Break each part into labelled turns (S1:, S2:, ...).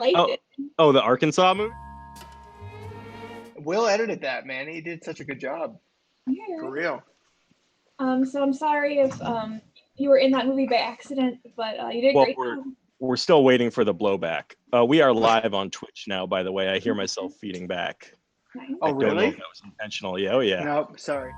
S1: liked
S2: Oh,
S1: it.
S2: oh, the Arkansas movie.
S3: Will edited that, man. He did such a good job.
S1: Yeah.
S3: For real.
S1: So I'm sorry if you were in that movie by accident, but you did a
S2: Well,
S1: great
S2: we're
S1: job.
S2: we're still waiting for the blowback. We are live on Twitch now, by the way. I hear myself feeding back.
S1: Nice.
S3: Oh,
S2: I don't know
S3: really?
S2: if that was intentional. Yeah, oh yeah.
S3: No, sorry.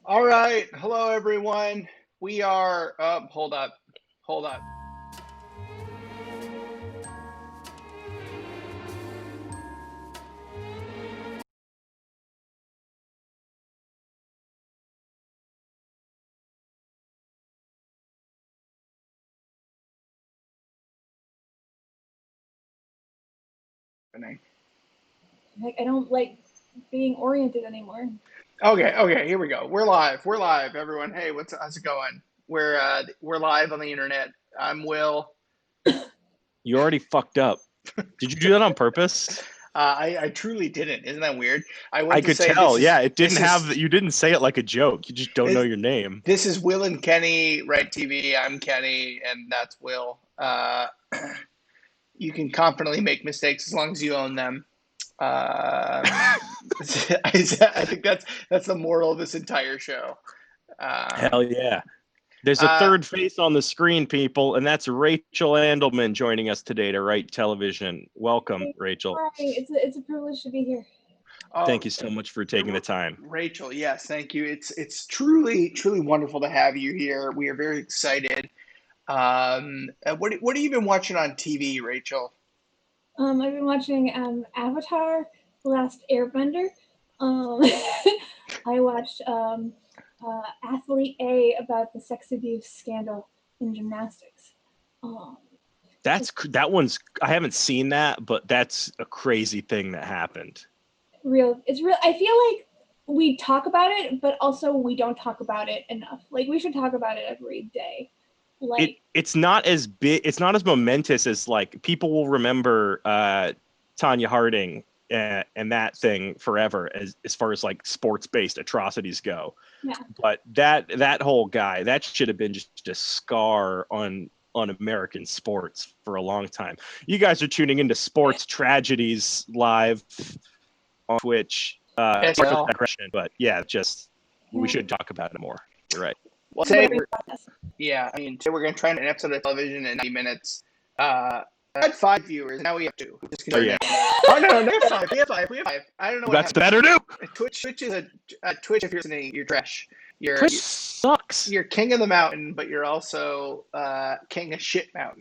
S3: All right. Hello, everyone. We are. Hold up. Hold up.
S1: Like, I don't like being oriented anymore.
S3: Okay. Here we go. We're live. We're live, everyone. Hey, how's it going? We're live on the internet. I'm Will.
S2: You already fucked up. Did you do that on purpose?
S3: I truly didn't. Isn't that weird?
S2: I could tell. Yeah, it didn't have. You didn't say it like a joke. You just don't know your name.
S3: This is Will and Kenny, Right TV. I'm Kenny, and that's Will. You can confidently make mistakes as long as you own them. I think that's the moral of this entire show.
S2: Hell yeah. There's a third face on the screen, people, and that's Rachel Andelman joining us today to Write Television. Welcome, Rachel.
S1: Hi, it's a privilege to be here.
S2: Thank you so much for taking the time.
S3: Rachel, yes, thank you. It's truly wonderful to have you here. We are very excited. What have you been watching on TV, Rachel?
S1: I've been watching Avatar: The Last Airbender. I watched Athlete A about the sex abuse scandal in gymnastics.
S2: That one's. I haven't seen that, but that's a crazy thing that happened.
S1: It's real. I feel like we talk about it, but also we don't talk about it enough. Like, we should talk about it every day. Like,
S2: it's not as big. It's not as momentous as, like, people will remember Tanya Harding and that thing forever as far as like sports-based atrocities go.
S1: Yeah.
S2: But that whole guy, that should have been just a scar on American sports for a long time. You guys are tuning into Sports Tragedies live on Twitch. But yeah, we should talk about it more. You're right.
S3: Well, today today we're going to try an episode of television in 90 minutes. I had 5 viewers. Now we have 2.
S2: Oh, yeah.
S3: Oh, no, we have 5. We have 5. I don't know what
S2: That's better too.
S3: Twitch is Twitch, if you're listening, you're trash.
S2: Twitch sucks.
S3: You're king of the mountain, but you're also king of shit today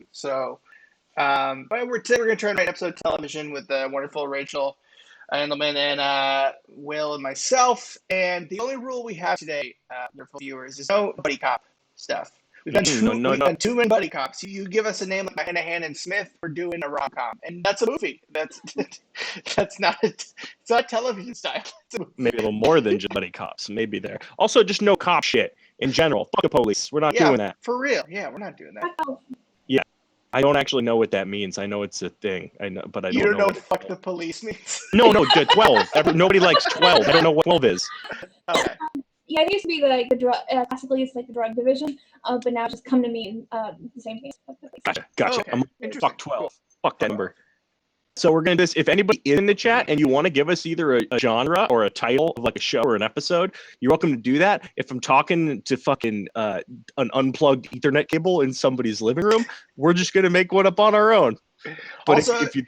S3: we're going to try and write an episode of television with the wonderful Rachel Andelman and Will and myself. And the only rule we have today, wonderful viewers, is no buddy cop stuff. We've done two many buddy cops. You give us a name like Hannah and Smith, we're doing a rom-com, and that's a movie. It's not television style.
S2: Maybe a little more than just buddy cops. Maybe there. Also, just no cop shit in general. Fuck the police. We're not doing that.
S3: For real. Yeah, we're not doing that.
S2: Yeah, I don't actually know what that means. I know it's a thing. I know, but I don't know.
S3: You don't know what fuck the police means?
S2: No, 12. Nobody likes 12. I don't know what 12 is.
S3: Okay.
S1: Yeah, it used to be like the drug. Classically, it's like the drug division, but now just come to me the same thing.
S2: Gotcha.
S3: Oh, okay.
S2: Fuck 12. Fuck that number. So we're gonna do this. If anybody is in the chat and you want to give us either a genre or a title of like a show or an episode, you're welcome to do that. If I'm talking to fucking an unplugged Ethernet cable in somebody's living room, we're just gonna make one up on our own. But
S3: also,
S2: if you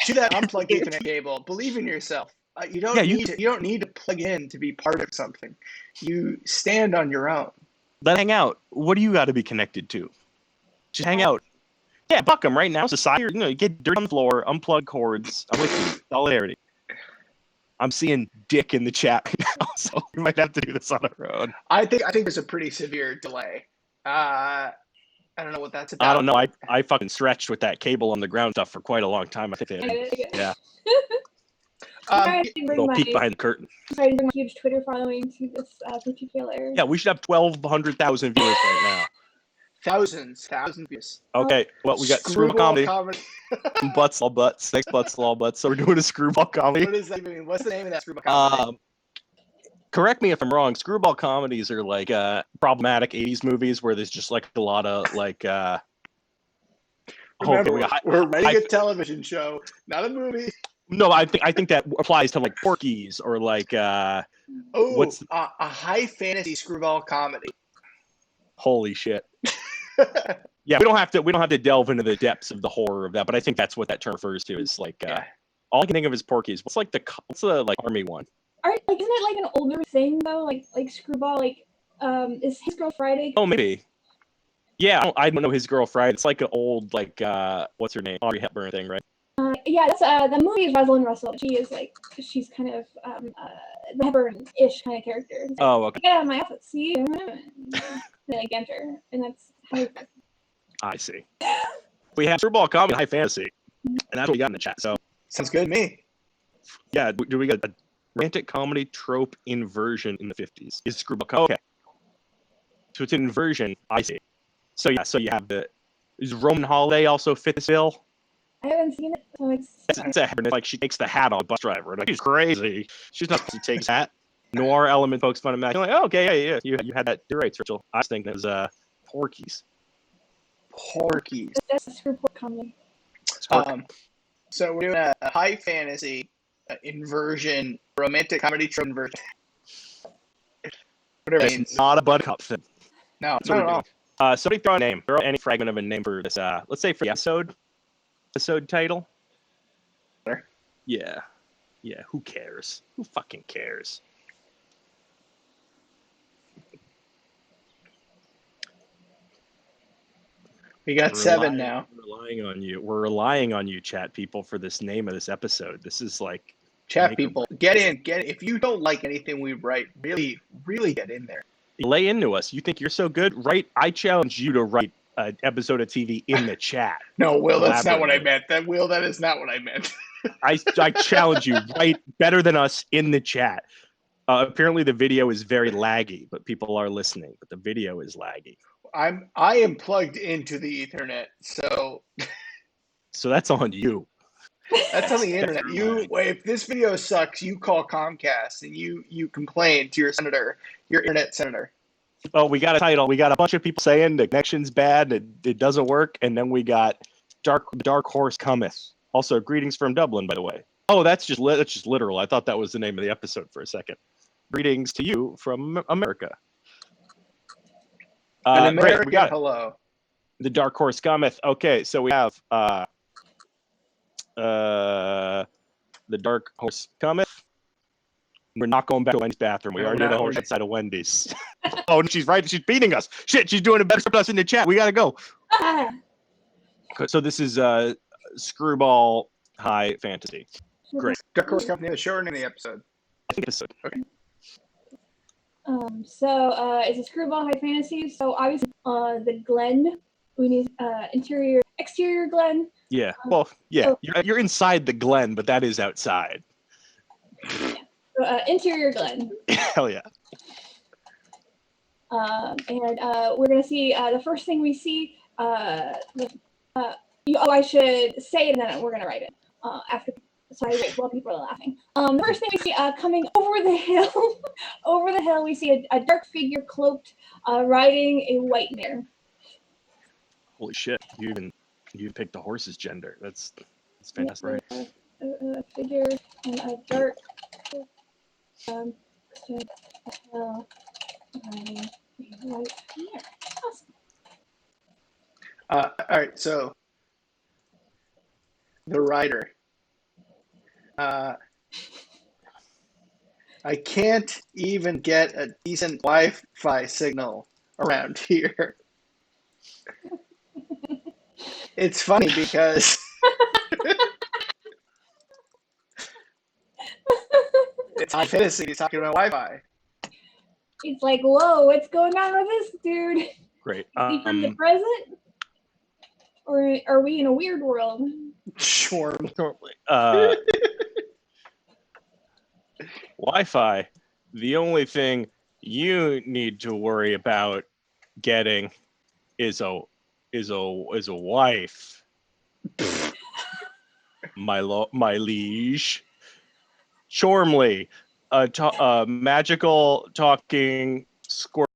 S3: to that unplugged Ethernet cable, believe in yourself. You don't need to plug in to be part of something. You stand on your own.
S2: Let hang out. What do you got to be connected to? Just hang out. Yeah, fuck them right now. Society, you get dirt on the floor, unplug cords. I'm with you. Solidarity. I'm seeing dick in the chat right now, so we might have to do this on our own.
S3: I think there's a pretty severe delay. I don't know what that's about.
S2: I don't know. I fucking stretched with that cable on the ground stuff for quite a long time. I think yeah. Little peek behind the curtain.
S1: I'm trying to bring my huge Twitter following to this particular.
S2: Yeah, we should have 1,200,000 viewers right now.
S3: Thousands views.
S2: Okay, well, we got screwball comedy. Butts all butts. Next butts all butts. So we're doing a screwball comedy.
S3: What does that mean? What's the name of that screwball comedy?
S2: Correct me if I'm wrong. Screwball comedies are like problematic 80s movies where there's just like a lot of like.
S3: Remember, we're writing a television show, not a movie.
S2: No, I think that applies to like Porky's or like
S3: what's a high fantasy screwball comedy.
S2: Holy shit. Yeah, we don't have to delve into the depths of the horror of that, but I think that's what that term refers to is like all I can think of is Porky's. What's the like army one?
S1: Aren't Like, isn't it like an older thing though? Like Screwball, like is His Girl Friday?
S2: Oh, maybe. Yeah, I don't know His Girl Friday. It's like an old, like, what's her name? Audrey Hepburn thing, right?
S1: Yeah, that's the movie is Rosalind Russell. She's kind of the Hepburn-ish kind of character. Like,
S2: Oh, okay.
S1: get out of my office, see? And like enter, and that's how.
S2: I see. We have Screwball Comedy High Fantasy, and that's what we got in the chat. So
S3: Sounds good to me.
S2: yeah, do we got a romantic comedy trope inversion in the 50s? Is Screwball Comedy? Okay. So it's an inversion. I see. So yeah, so you have is Roman Holiday also fit this bill?
S1: I haven't seen it, so
S2: It's a Hepburn. Like she takes the hat on the bus driver. Like she's crazy. She's not supposed to take his hat. Noir element pokes fun of Matt. You're like, oh, okay, yeah. You had that. You're right, Rachel. I was thinking it was Porky's.
S3: Porkies.
S1: that's a Screwball comedy.
S3: So we're doing a high fantasy inversion, romantic comedy trope inversion. Whatever it means.
S2: It's not a Buttercup thing.
S3: No,
S2: That's what
S3: not
S2: we're
S3: at
S2: doing.
S3: all.
S2: Somebody throw a name. Throw any fragment of a name for this. Let's say for the episode title.
S3: Sure.
S2: Yeah. Who cares? Who fucking cares?
S3: We got 7 now.
S2: We're relying on you, chat people, for this name of this episode. This is like
S3: Chat people, get in. If you don't like anything we write, really, really get in there.
S2: Lay into us. You think you're so good? I challenge you to write an episode of TV in the chat.
S3: No, Will, that's not what I meant. That is not what I meant.
S2: I challenge you, write better than us in the chat. Apparently the video is very laggy, but people are listening. But the video is laggy.
S3: I am plugged into the Ethernet, so
S2: that's on you.
S3: That's on the internet. If this video sucks, you call Comcast and you complain to your internet senator.
S2: Oh, we got a title. We got a bunch of people saying the connection's bad, it doesn't work, and then we got Dark Horse Cometh. Also, greetings from Dublin, by the way. Oh, that's just literal. I thought that was the name of the episode for a second. Greetings to you from America.
S3: America,
S2: we got
S3: hello.
S2: The Dark Horse Cometh. Okay, so we have the Dark Horse Cometh. We're not going back to Wendy's bathroom. We already did a whole outside of Wendy's. Oh, she's right. She's beating us. Shit, she's doing a better stuff in the chat. We gotta go. So this is Screwball High Fantasy. Great.
S3: Dark Horse Company, the short name of the episode.
S2: I think it's
S3: okay.
S1: So it's a Screwball High Fantasy. So obviously, the Glen. We need exterior Glen.
S2: Yeah. Well, yeah. You're inside the Glen, but that is outside.
S1: Yeah. So, interior Glen.
S2: Hell yeah.
S1: And we're gonna see the first thing we see. I should say it, and then we're gonna write it after. So I wait while people are laughing. The first thing we see coming over the hill, we see a dark figure cloaked, riding a white mare.
S2: Holy shit! You picked the horse's gender. That's fantastic.
S1: Yeah, a figure and a dark. Riding a white mare. Awesome.
S3: All right, so the rider. I can't even get a decent Wi-Fi signal around here. It's funny because it's high fantasy. He's talking about Wi-Fi.
S1: It's like, whoa, what's going on with this dude?
S2: Great.
S1: Is he from the present? Or are we in a weird world?
S3: Sure.
S2: Wi-Fi. The only thing you need to worry about getting is a wife. my liege. Chormley, a magical talking squirrel.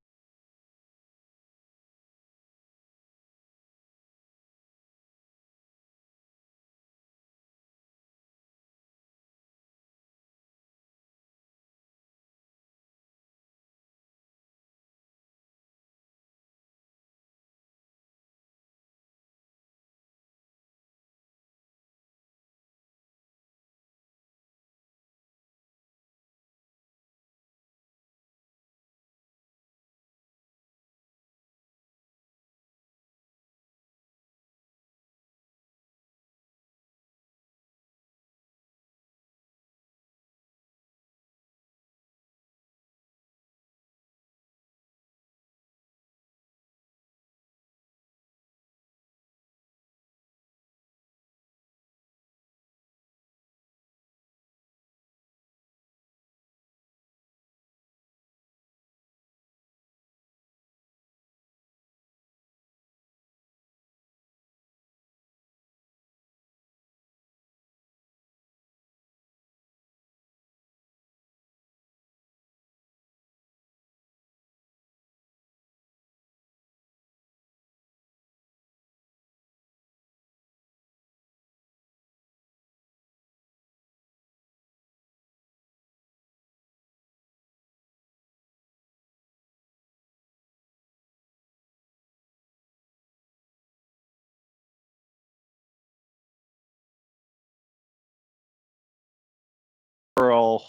S2: squirrel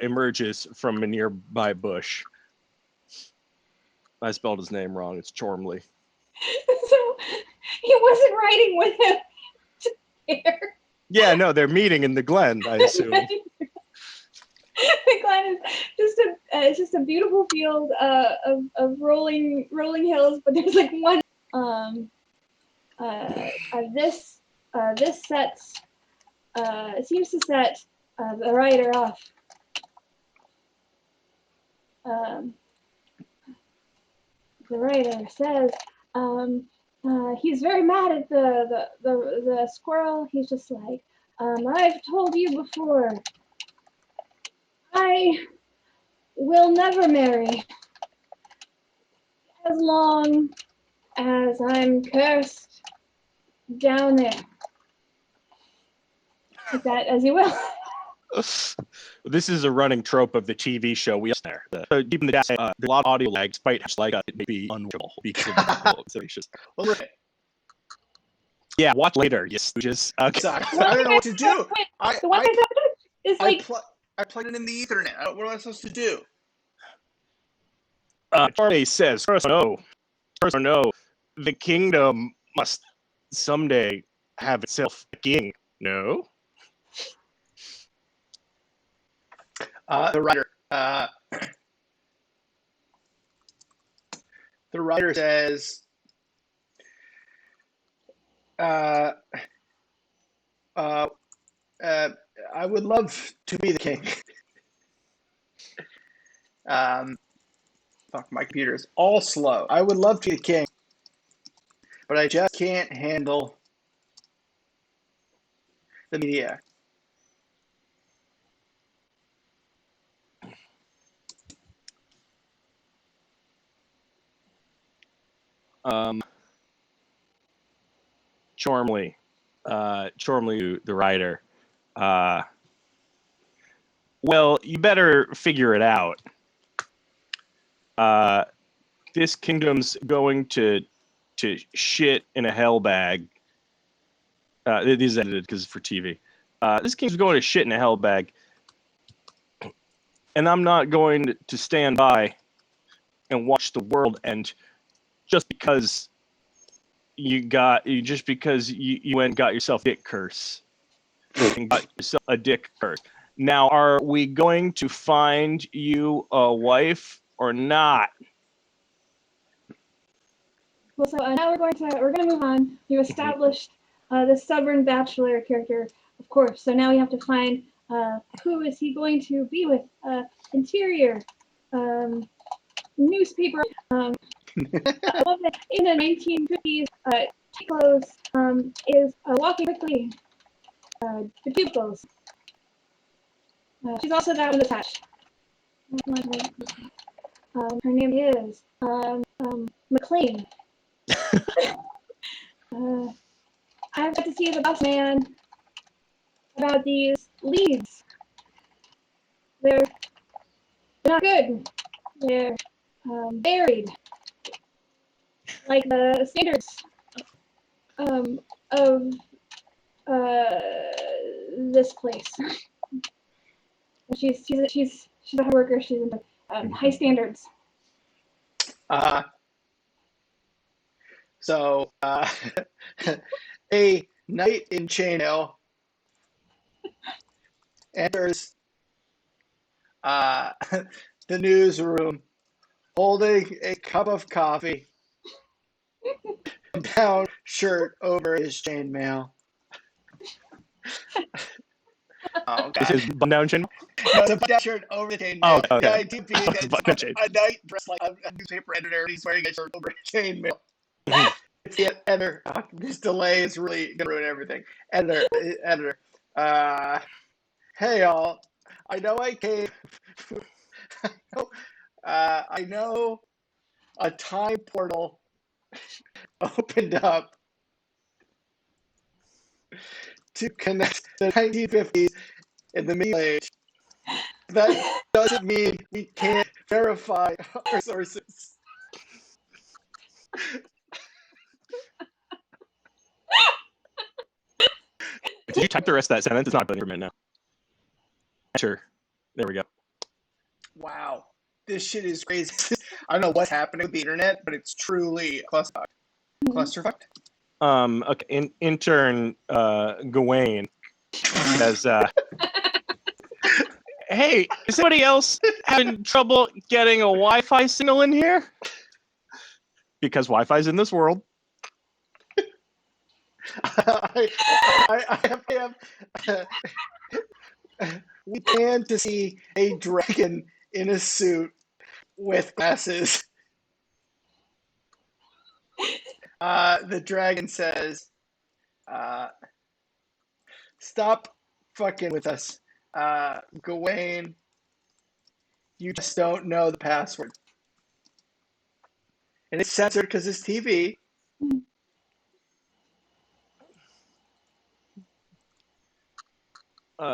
S2: emerges from a nearby bush. I spelled his name wrong. It's Chormley.
S1: So he wasn't riding with him to there.
S2: Yeah, no, they're meeting in the glen, I assume.
S1: The glen is just a beautiful field of rolling hills, but there's like one. This sets it seems to set the rider off. The writer says he's very mad at the squirrel. He's just like, I've told you before, I will never marry as long as I'm cursed down there. Take that as you will.
S2: This is a running trope of the TV show. We there. Deep in the dash, there's a lot of audio lag, despite like it may be unwatchable because of the observations.
S3: Well,
S2: Yeah, watch later. Yes, just okay.
S3: sucks. I don't know what to do.
S1: The one I thought is like
S3: I plugged it in the Ethernet. What am I supposed to do?
S2: Charlie says, first no, the kingdom must someday have itself a king. No.
S3: The writer says, I would love to be the king. Fuck, my computer is all slow. I would love to be the king, but I just can't handle the media.
S2: Chormley, the writer. Well, you better figure it out. This kingdom's going to shit in a hell bag. This is edited because it's for TV. This kingdom's going to shit in a hell bag, and I'm not going to stand by and watch the world end just because you went and got yourself a dick curse and got yourself a dick curse. Now, are we going to find you a wife or not?
S1: well. So now we're going to move on. You established the stubborn bachelor character, of course. So now we have to find who is he going to be with? Interior, newspaper. I love that in the 1950s, typos is walking quickly. The pupils. She's also that one attached. Her name is McLean. I've got to see the boss man about these leads. They're not good. They're buried. Like the standards of this place. She's a hard worker. She's into high standards.
S3: So a knight in chainmail enters the newsroom holding a cup of coffee, a down shirt over his chainmail. Oh, God.
S2: This is button down chain.
S3: No, it's a button-down shirt over the chainmail.
S2: Oh, okay.
S3: The idea being that
S2: It's button-down
S3: it's a knight dressed like a newspaper editor, and he's wearing a shirt over his chainmail. It's the editor. This delay is really gonna ruin everything. Editor. Hey y'all. I know I came. I know a time portal opened up to connect the 1950s and the Middle Age. That doesn't mean we can't verify our sources.
S2: Did you type the rest of that sentence? It's not been now. Enter. There we go.
S3: Wow. This shit is crazy. I don't know what's happening with the internet, but it's truly a clusterfuck. Clusterfuck?
S2: Okay. Intern Gawain says, hey, is anybody else having trouble getting a Wi-Fi signal in here? Because Wi-Fi's in this world.
S3: I have we plan to see a dragon in a suit with glasses. The dragon says, stop fucking with us. Gawain, you just don't know the password. And it's censored because it's TV.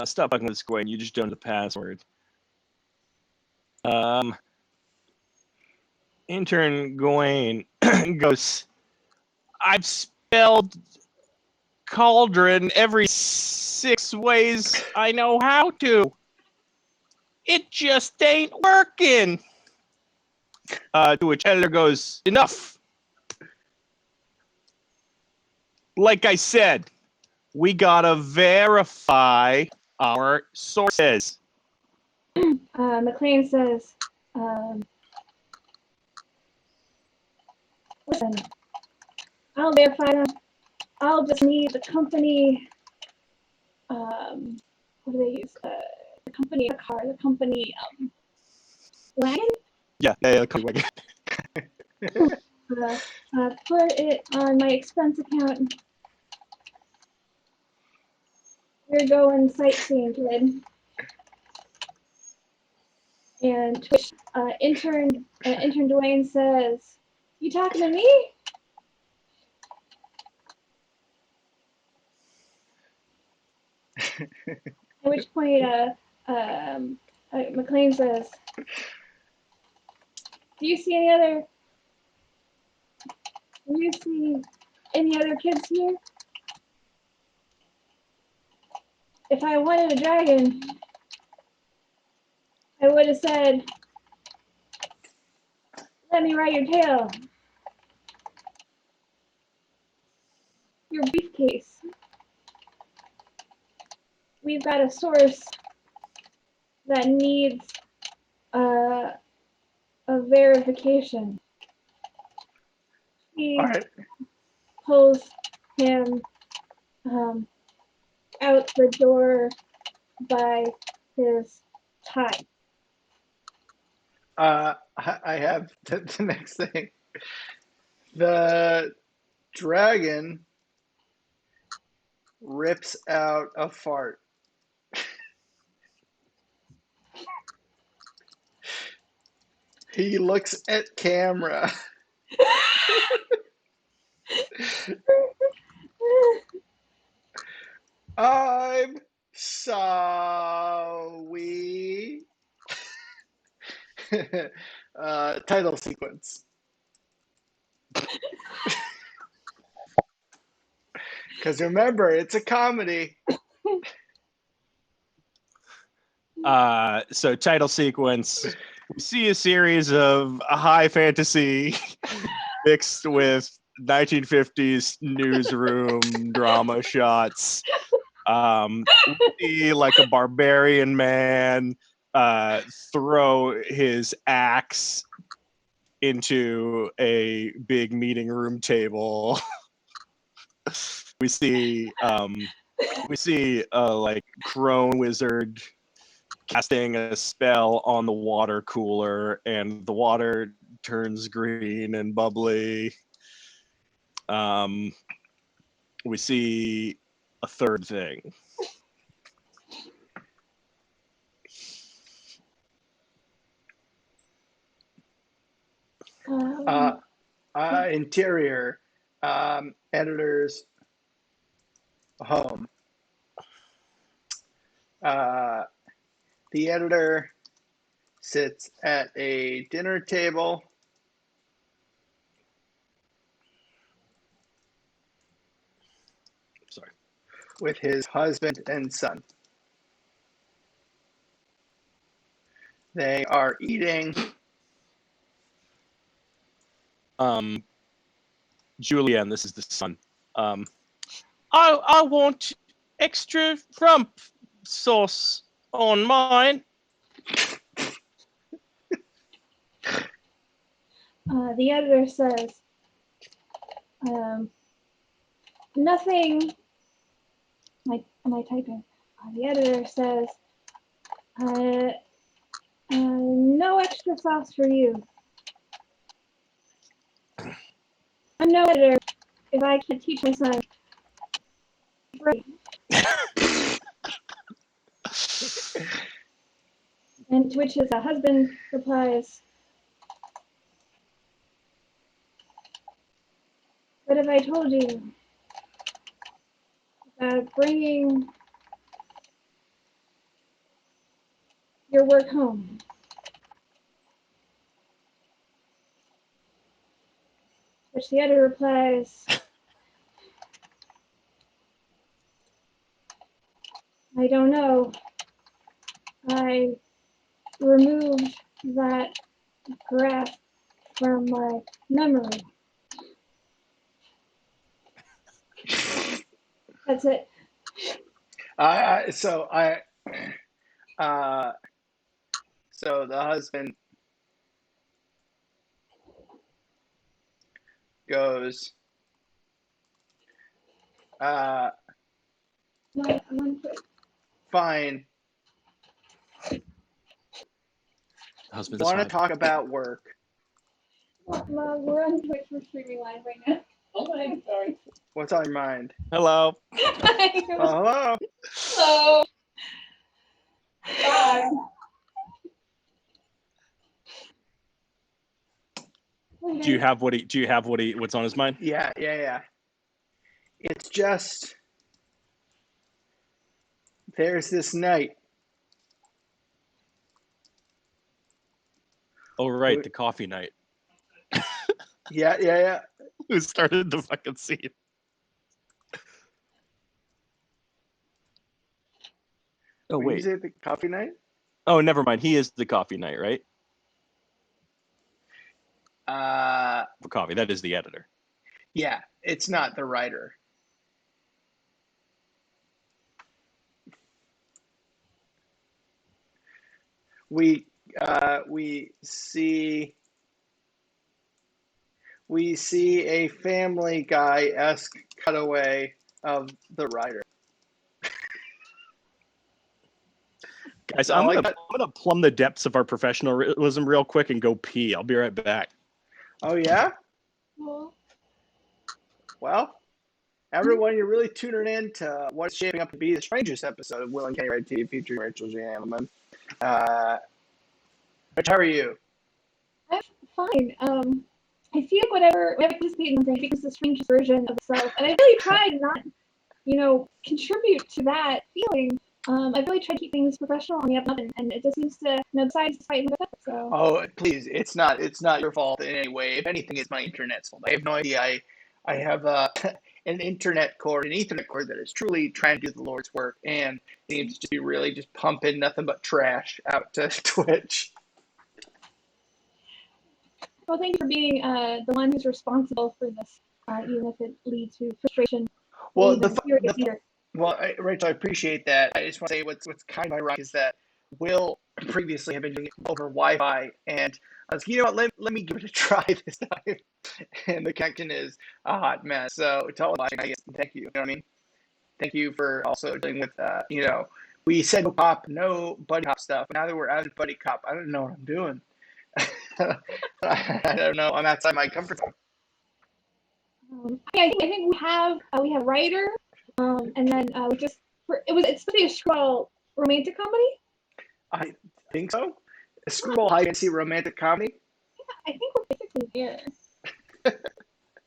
S2: Stop fucking with this, Gawain. You just don't know the password. Intern Gawain goes, I've spelled cauldron every 6 ways I know how to. It just ain't working. To which editor goes, enough. Like I said, we gotta verify our sources.
S1: McLean says, listen, I'll verify them. I'll just need the company, what do they use? The company car, the company wagon?
S2: Yeah.
S1: Put it on my expense account. We're going sightseeing, kid. And Twitch, intern Dwayne says, you talking to me? At which point, McLean says, do you see any other kids here? If I wanted a dragon, I would have said, let me ride your tail. Your briefcase. We've got a source that needs a verification. He pulls him out the door by his tie.
S3: I have the next thing. The dragon rips out a fart. He looks at camera. I'm sorry. Title sequence. Because remember, it's a comedy.
S2: So title sequence, we see a series of high fantasy mixed with 1950s newsroom drama shots. We see like a barbarian man throw his axe into a big meeting room table. we see like crone wizard casting a spell on the water cooler, and the water turns green and bubbly. We see a third thing.
S3: Interior, editor's home. The editor sits at a dinner table with his husband and son. They are eating.
S2: Julianne, this is the son. I want extra rump sauce on mine.
S1: The editor says, nothing. Am I typing? The editor says, no extra sauce for you. I'm no editor if I can't teach my son. And to which his husband replies, "What have I told you about bringing your work home?" Which the editor replies, "I don't know. I removed that graph from my memory." That's it.
S3: So the husband goes, fine.
S2: Husband
S3: Want to talk about work?
S1: Mom, we're on Twitch. We're streaming live right now. Oh, I'm sorry.
S3: What's on your mind?
S2: Hello.
S3: Hello.
S1: Hello. Bye.
S2: Do you have what's on his mind?
S3: Yeah. It's just there's this night.
S2: Oh, right, the coffee night.
S3: Yeah.
S2: Who started the fucking scene? Oh,
S3: What, you
S2: wait.
S3: say the coffee night?
S2: Oh, never mind. He is the coffee night, right?
S3: For
S2: coffee. That is the editor.
S3: Yeah, it's not the writer. We see a Family Guy-esque cutaway of the writer.
S2: Guys, I'm gonna plumb the depths of our professionalism real quick and go pee. I'll be right back.
S3: Oh yeah? Well, everyone, you're really tuning in to what's shaping up to be the strangest episode of Will and Kenny Red TV featuring Rachel J. Andelman. Rich, how are you?
S1: I'm fine. I feel like whenever I participate in something, it becomes the strangest version of itself, and I really tried not, contribute to that feeling. I've really tried to keep things professional on the up and up, and it just seems to, decides to fight me up. So.
S3: Oh, please! It's not your fault in any way. If anything, it's my internet's fault. I have no idea. I have an Ethernet cord that is truly trying to do the Lord's work, and seems to be really just pumping nothing but trash out to Twitch.
S1: Well, thank you for being the one who's responsible for this, even if it leads to frustration.
S3: Well, Rachel, I appreciate that. I just want to say what's kind of ironic is that Will previously had been doing it over Wi-Fi, and I was like, let me give it a try this time. And the connection is a hot mess. So to all watching, I guess, thank you. You know what I mean? Thank you for also dealing with, we said no buddy cop stuff. Now that we're out of buddy cop, I don't know what I'm doing. I don't know. I'm outside my comfort zone.
S1: I think we have writer, and then it's supposed to be a scroll romantic comedy.
S3: I think so. A screwball hide and seek romantic comedy.
S1: Yeah, I think we're basically there.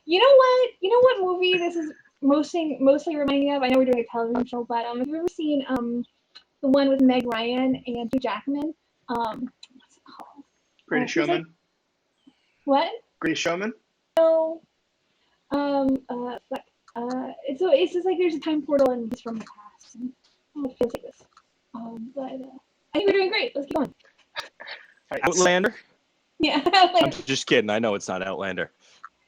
S1: You know what movie this is mostly reminding me of? I know we're doing a television show, but have you ever seen the one with Meg Ryan and Hugh Jackman? What's it called?
S3: Greatest Showman.
S1: What?
S3: Greatest Showman.
S1: No. It's just like there's a time portal and he's from the past. And it feels like this. But I think we're doing great. Let's keep going.
S2: Outlander?
S1: Yeah.
S2: I'm just kidding. I know it's not Outlander.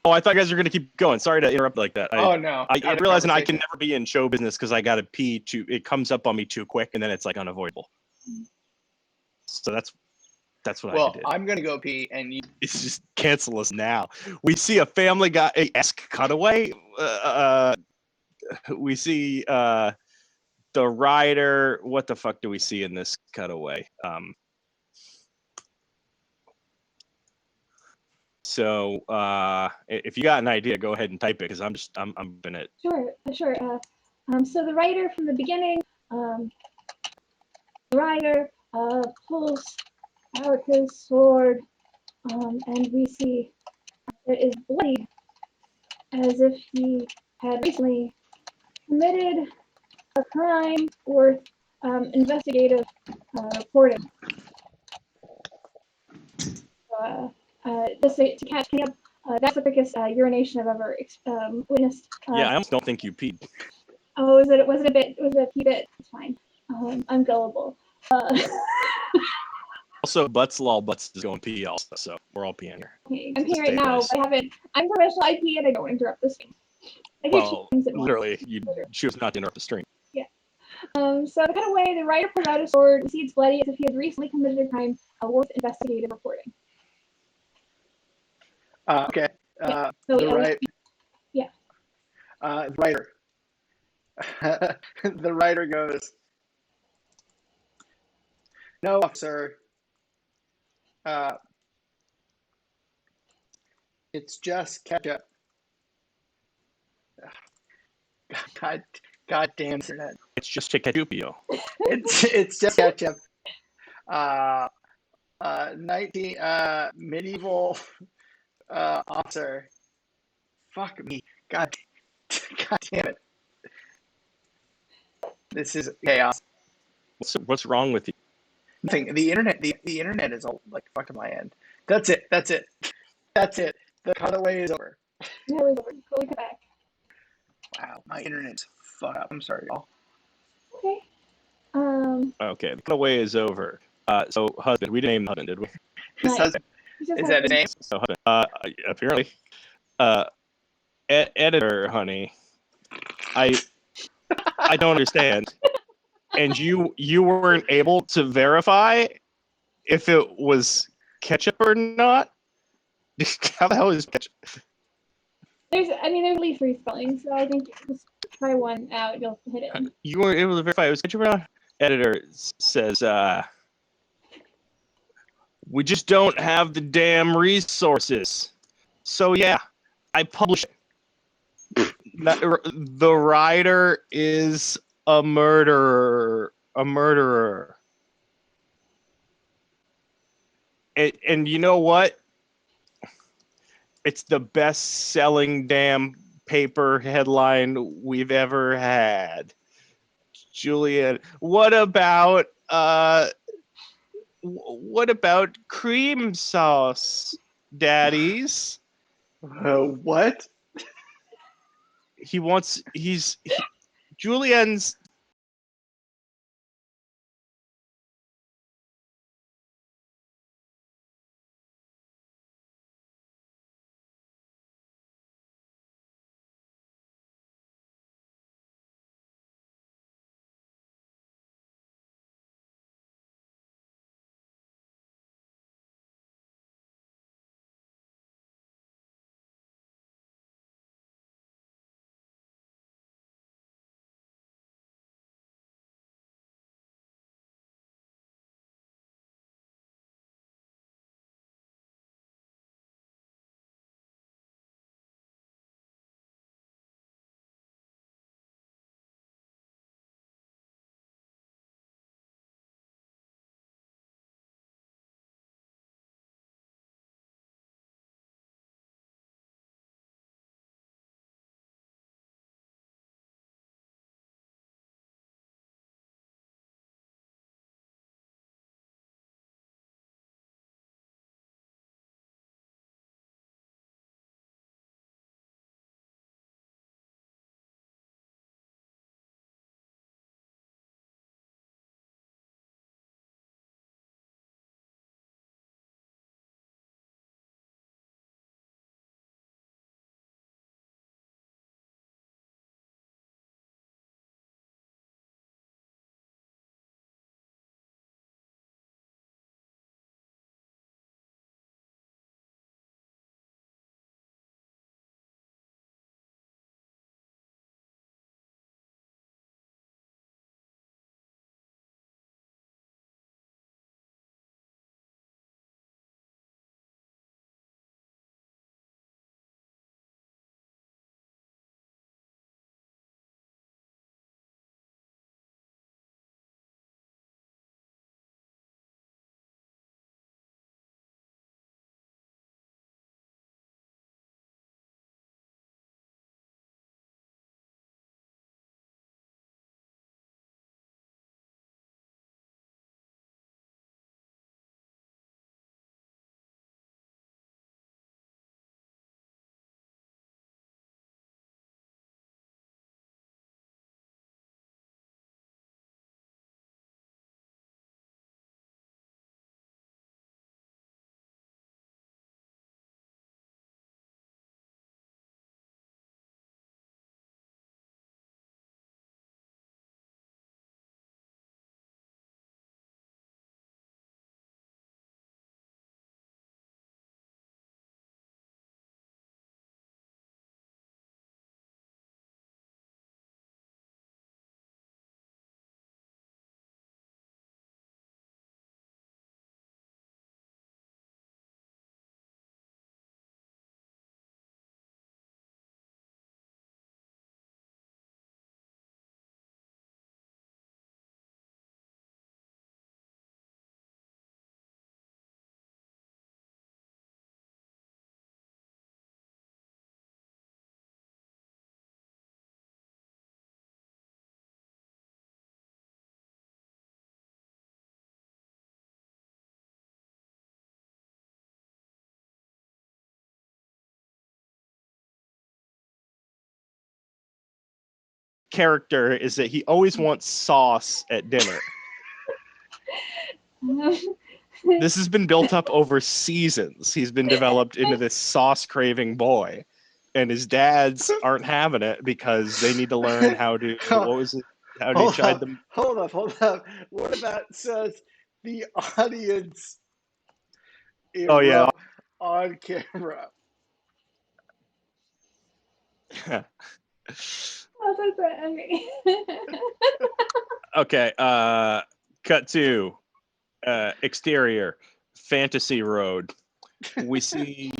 S2: Oh, I thought you guys were going to keep going. Sorry to interrupt like that.
S3: Oh no!
S2: I realize I can never be in show business because I got to pee. It comes up on me too quick, and then it's like unavoidable. So that's what I did.
S3: Well, I'm gonna go pee, and you.
S2: It's just cancel us now. We see a Family Guy-esque cutaway. We see the rider. What the fuck do we see in this cutaway? So if you got an idea, go ahead and type it because I'm in it.
S1: Sure. So the writer from the beginning, the writer pulls out his sword, and we see it is bloody, as if he had recently committed a crime worth investigative reporting. Just to catch me up, that's the quickest urination I've ever witnessed.
S2: Yeah, I almost don't think you peed.
S1: Oh, was it a pee bit? It's fine. I'm gullible.
S2: Also, Butts is going pee also, so we're all peeing here.
S1: Okay, I'm peeing right now, but I haven't. I'm professional. I pee and I don't interrupt the stream.
S2: Well, literally, you choose not to interrupt the stream.
S1: Yeah. So the cutaway, the writer pulls out his sword. We see it's bloody, as if he had recently committed a crime worth investigative reporting.
S3: Okay.
S1: Yeah.
S3: The writer. The writer goes, "No, officer. It's just ketchup." God damn internet.
S2: It's just Chicatupio.
S3: It's just ketchup. 19 medieval officer. Fuck me. God damn it. This is chaos.
S2: What's wrong with you?
S3: Nothing. The internet is all like fucking my end. That's it. The cutaway is over.
S1: Yeah, it was over. Go back.
S3: Wow, my internet's fucked up. I'm sorry, y'all.
S1: Okay.
S2: Okay, the cutaway is over. So husband, we didn't name the husband, did we?
S3: His husband. Is that his name?
S2: So husband. Apparently. Editor, honey. I don't understand. And you weren't able to verify if it was ketchup or not? How the hell is ketchup?
S1: There's at least 3 spellings, so I think just try one out, you'll hit it.
S2: You weren't able to verify it was ketchup or not? Editor says, we just don't have the damn resources. So yeah, I publish it. The writer is a murderer. And you know what? It's the best-selling damn paper headline we've ever had. Julian, what about cream sauce, daddies?
S3: What?
S2: Julian's character is that he always wants sauce at dinner. This has been built up over seasons. He's been developed into this sauce-craving boy. And his dads aren't having it because they need to learn how to, what was it? How do you chide them?
S3: Hold up. What about says the audience
S2: Oh, yeah.
S3: on camera?
S1: Oh, that's it.
S2: Okay. Cut to exterior, Fantasy Road. We see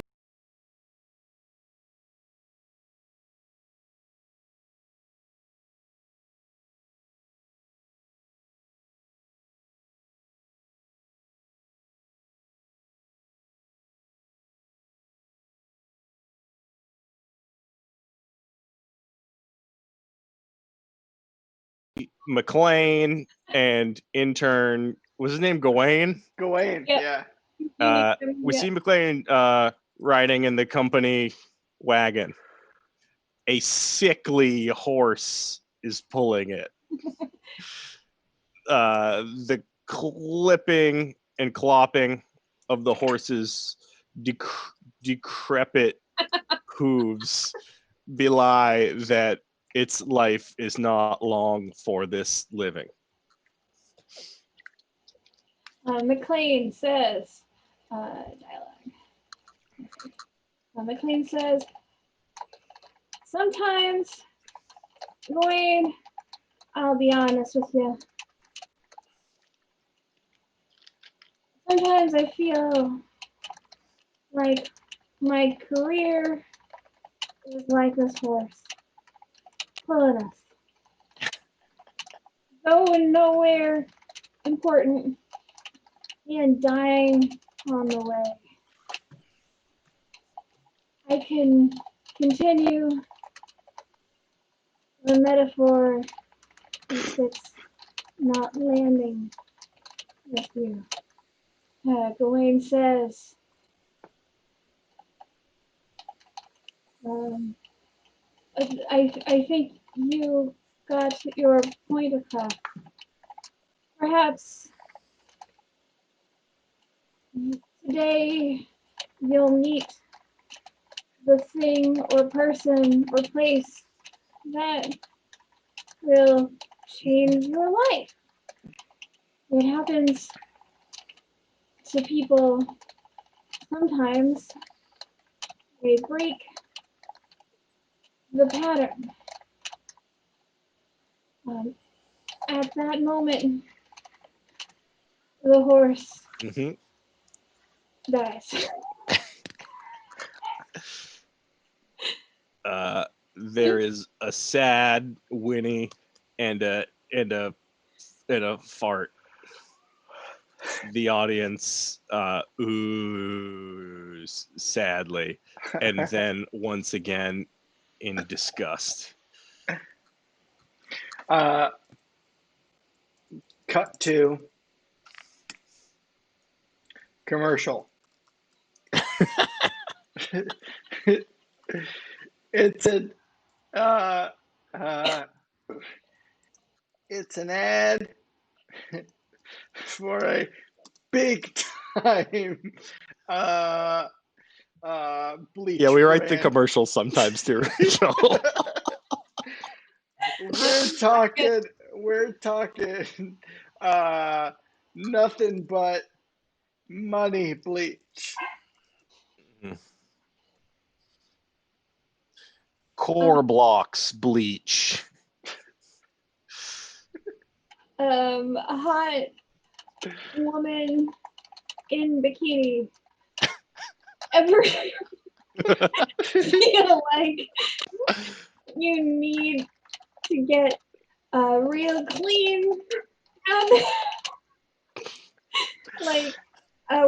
S2: McLean and intern, was his name Gawain?
S3: Gawain,
S1: Yep.
S3: yeah.
S2: We see McLean riding in the company wagon. A sickly horse is pulling it. The clipping and clopping of the horse's decrepit hooves belie that its life is not long for this living.
S1: McLean says, dialogue. McLean says, sometimes, Gawain, I'll be honest with you. Sometimes I feel like my career is like this horse, pulling us. Going nowhere important and dying on the way. I can continue the metaphor if it's not landing with you. Gawain says, I think you got your point across. Perhaps today you'll meet the thing or person or place that will change your life. It happens to people sometimes. They break the pattern. At that moment, the horse dies.
S2: There is a sad whinny and a fart. The audience oohs sadly, and then once again in disgust.
S3: Cut to commercial. It's an ad for a big time bleach.
S2: Yeah, we write the
S3: brand.
S2: commercials sometimes too.
S3: We're talking nothing but money bleach.
S2: Core blocks bleach.
S1: A hot woman in bikini. Ever feel like you need to get real clean out there? Like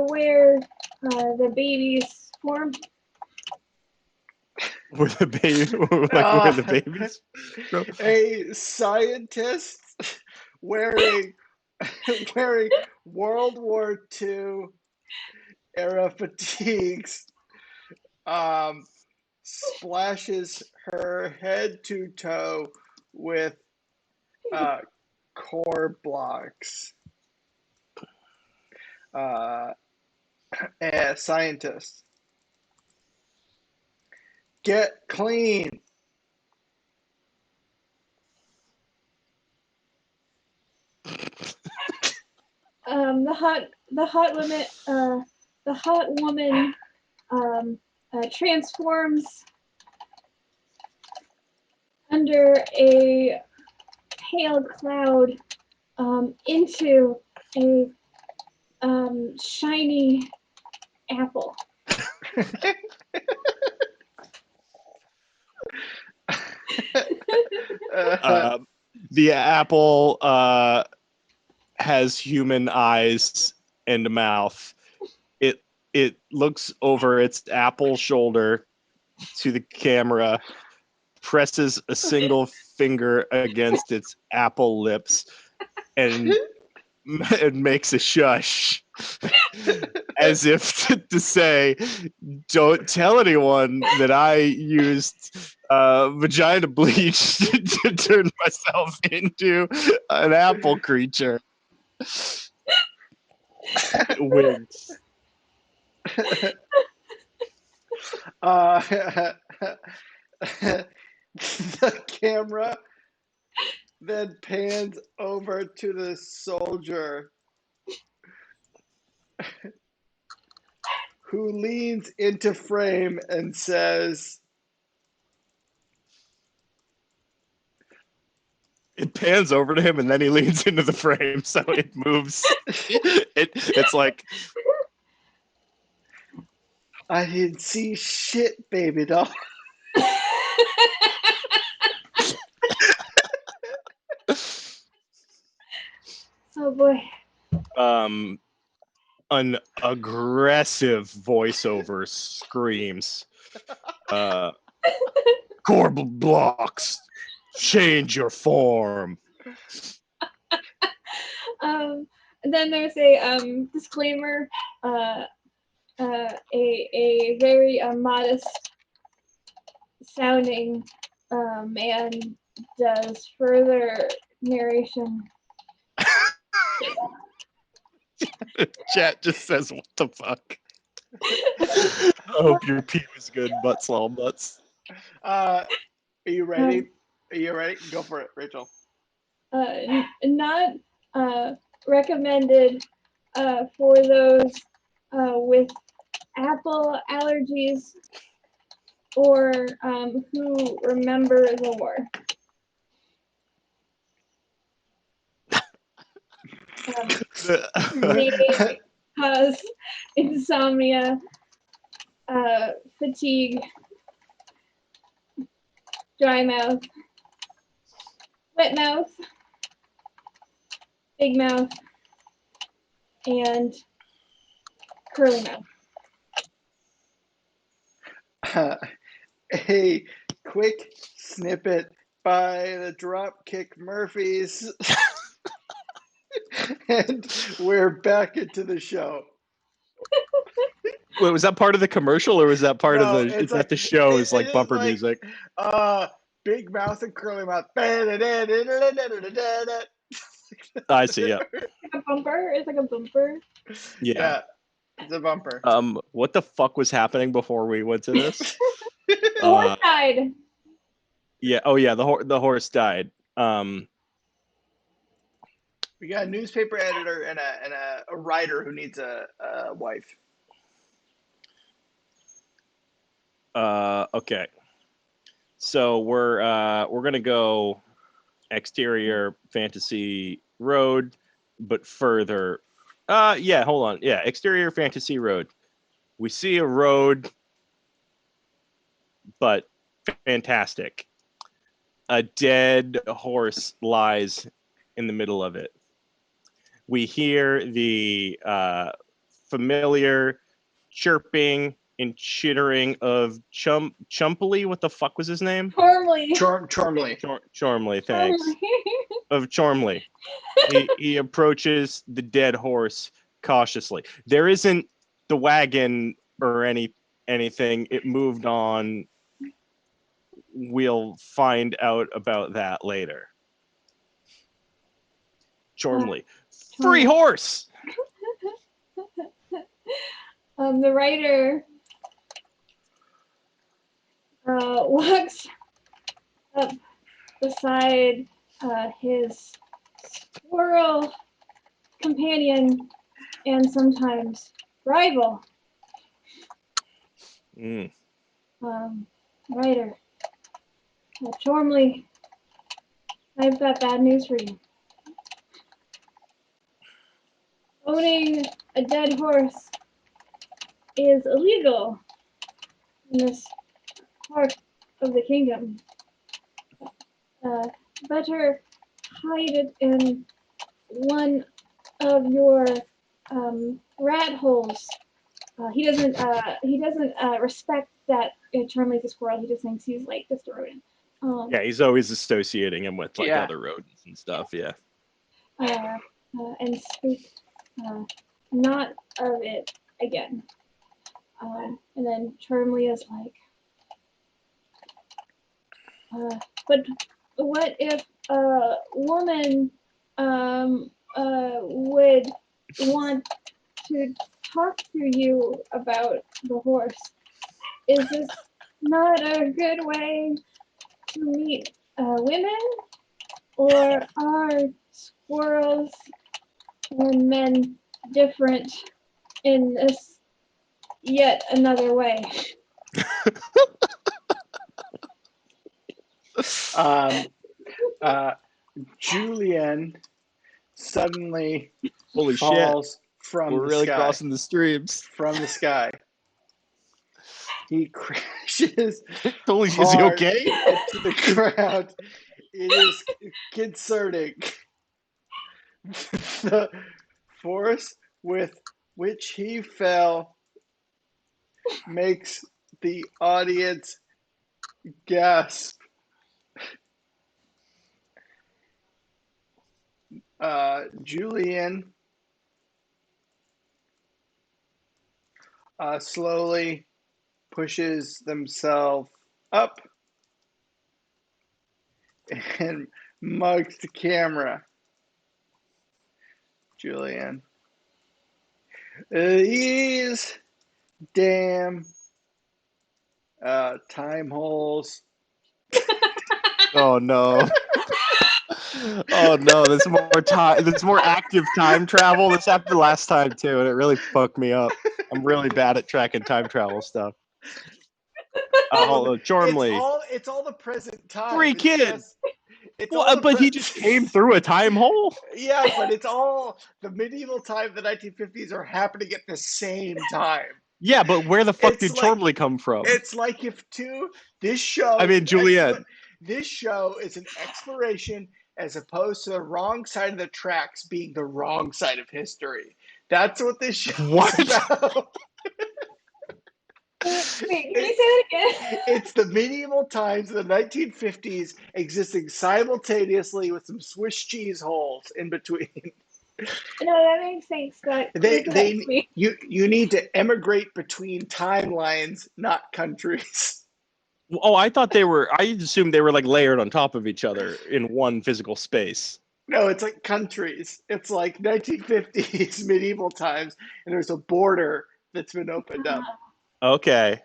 S1: where the babies form?
S2: Where the baby, where the babies?
S3: A scientist wearing World War II era fatigues splashes her head to toe with core blocks. A scientist. Get clean.
S1: The hot woman transforms under a pale cloud into a shiny apple.
S2: The apple has human eyes and a mouth. It looks over its apple shoulder to the camera, presses a single finger against its apple lips, and makes a shush, as if to say, "Don't tell anyone that I used vagina bleach to turn myself into an apple creature." It winks.
S3: The camera then pans over to the soldier who leans into frame and says,
S2: it pans over to him and then he leans into the frame, so it moves. It's like,
S3: I didn't see shit, baby doll.
S1: Oh boy.
S2: An aggressive voiceover screams, core blocks, change your form.
S1: And then there's a disclaimer. A very modest sounding man does further narration.
S2: Chat just says, "What the fuck?" I hope your pee was good, butts all butts.
S3: Are you ready? Are you ready? Go for it, Rachel.
S1: Not recommended for those with apple allergies or who remember the war. May cause insomnia, fatigue, dry mouth, wet mouth, big mouth, and curly mouth.
S3: A quick snippet by the Dropkick Murphys. And we're back into the show.
S2: Wait, was that part of the commercial, or was that part of the? Is
S3: like,
S2: that the show? Is like
S3: it
S2: bumper
S3: like,
S2: music.
S3: Big mouth and curly mouth.
S2: I see. Yeah.
S1: Like a bumper. It's like a bumper.
S2: Yeah.
S3: It's a bumper.
S2: What the fuck was happening before we went to this?
S1: The horse died.
S2: Yeah. Oh yeah. The horse died.
S3: We got a newspaper editor and a writer who needs a wife.
S2: Okay. So we're gonna go exterior fantasy road, but further. Yeah. Hold on. Yeah. Exterior fantasy road. We see a road, but fantastic. A dead horse lies in the middle of it. We hear the familiar chirping and chittering of Chumpley. What the fuck was his name?
S1: Chormley.
S2: Chormley, thanks. Of Chormley. He approaches the dead horse cautiously. There isn't the wagon or anything. It moved on we'll find out about that later. Chormley. Free horse!
S1: The writer walks up beside his squirrel companion and sometimes rival. Writer, Chormley, I've got bad news for you. Owning a dead horse is illegal in this part of the kingdom. Better hide it in one of your rat holes. He doesn't respect that Chormley's a squirrel. He just thinks he's like just a rodent.
S2: Yeah, he's always associating him with like
S3: Yeah.
S2: other rodents and stuff. Yeah.
S1: And speak not of it again. And then Chormley is like, but what if a woman would want to talk to you about the horse? Is this not a good way to meet women? Or are squirrels and men different in this yet another way?
S3: Julian suddenly
S2: Holy
S3: falls
S2: shit.
S3: from
S2: We're
S3: the
S2: really
S3: sky.
S2: crossing the streams.
S3: From the sky. He crashes
S2: Holy, is he
S3: hard
S2: okay?
S3: into the ground. It is concerning. The force with which he fell makes the audience gasp. Julian slowly pushes themselves up and mugs the camera. Julian. These damn time holes.
S2: Oh no. Oh no, there's more time. There's more active time travel. This happened last time too, and it really fucked me up. I'm really bad at tracking time travel stuff. Chormley.
S3: It's all the present time.
S2: Free
S3: It's
S2: kid.
S3: just- it's all
S2: Well,
S3: the
S2: but he just came through a time hole.
S3: Yeah, but it's all the medieval time, the 1950s are happening at the same time.
S2: Yeah, but where the fuck
S3: It's
S2: did
S3: like-
S2: Chormley come from?
S3: It's like if this show.
S2: I mean, Juliet.
S3: This show is an exploration as opposed to the wrong side of the tracks being the wrong side of history. That's what this show is about.
S1: Wait, can you say that again?
S3: It's the medieval times of the 1950s existing simultaneously with some Swiss cheese holes in between.
S1: No, that makes sense.
S3: You need to emigrate between timelines, not countries.
S2: Oh, I thought they were. I assumed they were like layered on top of each other in one physical space.
S3: No, it's like countries. It's like 1950s medieval times, and there's a border that's been opened up.
S2: Okay.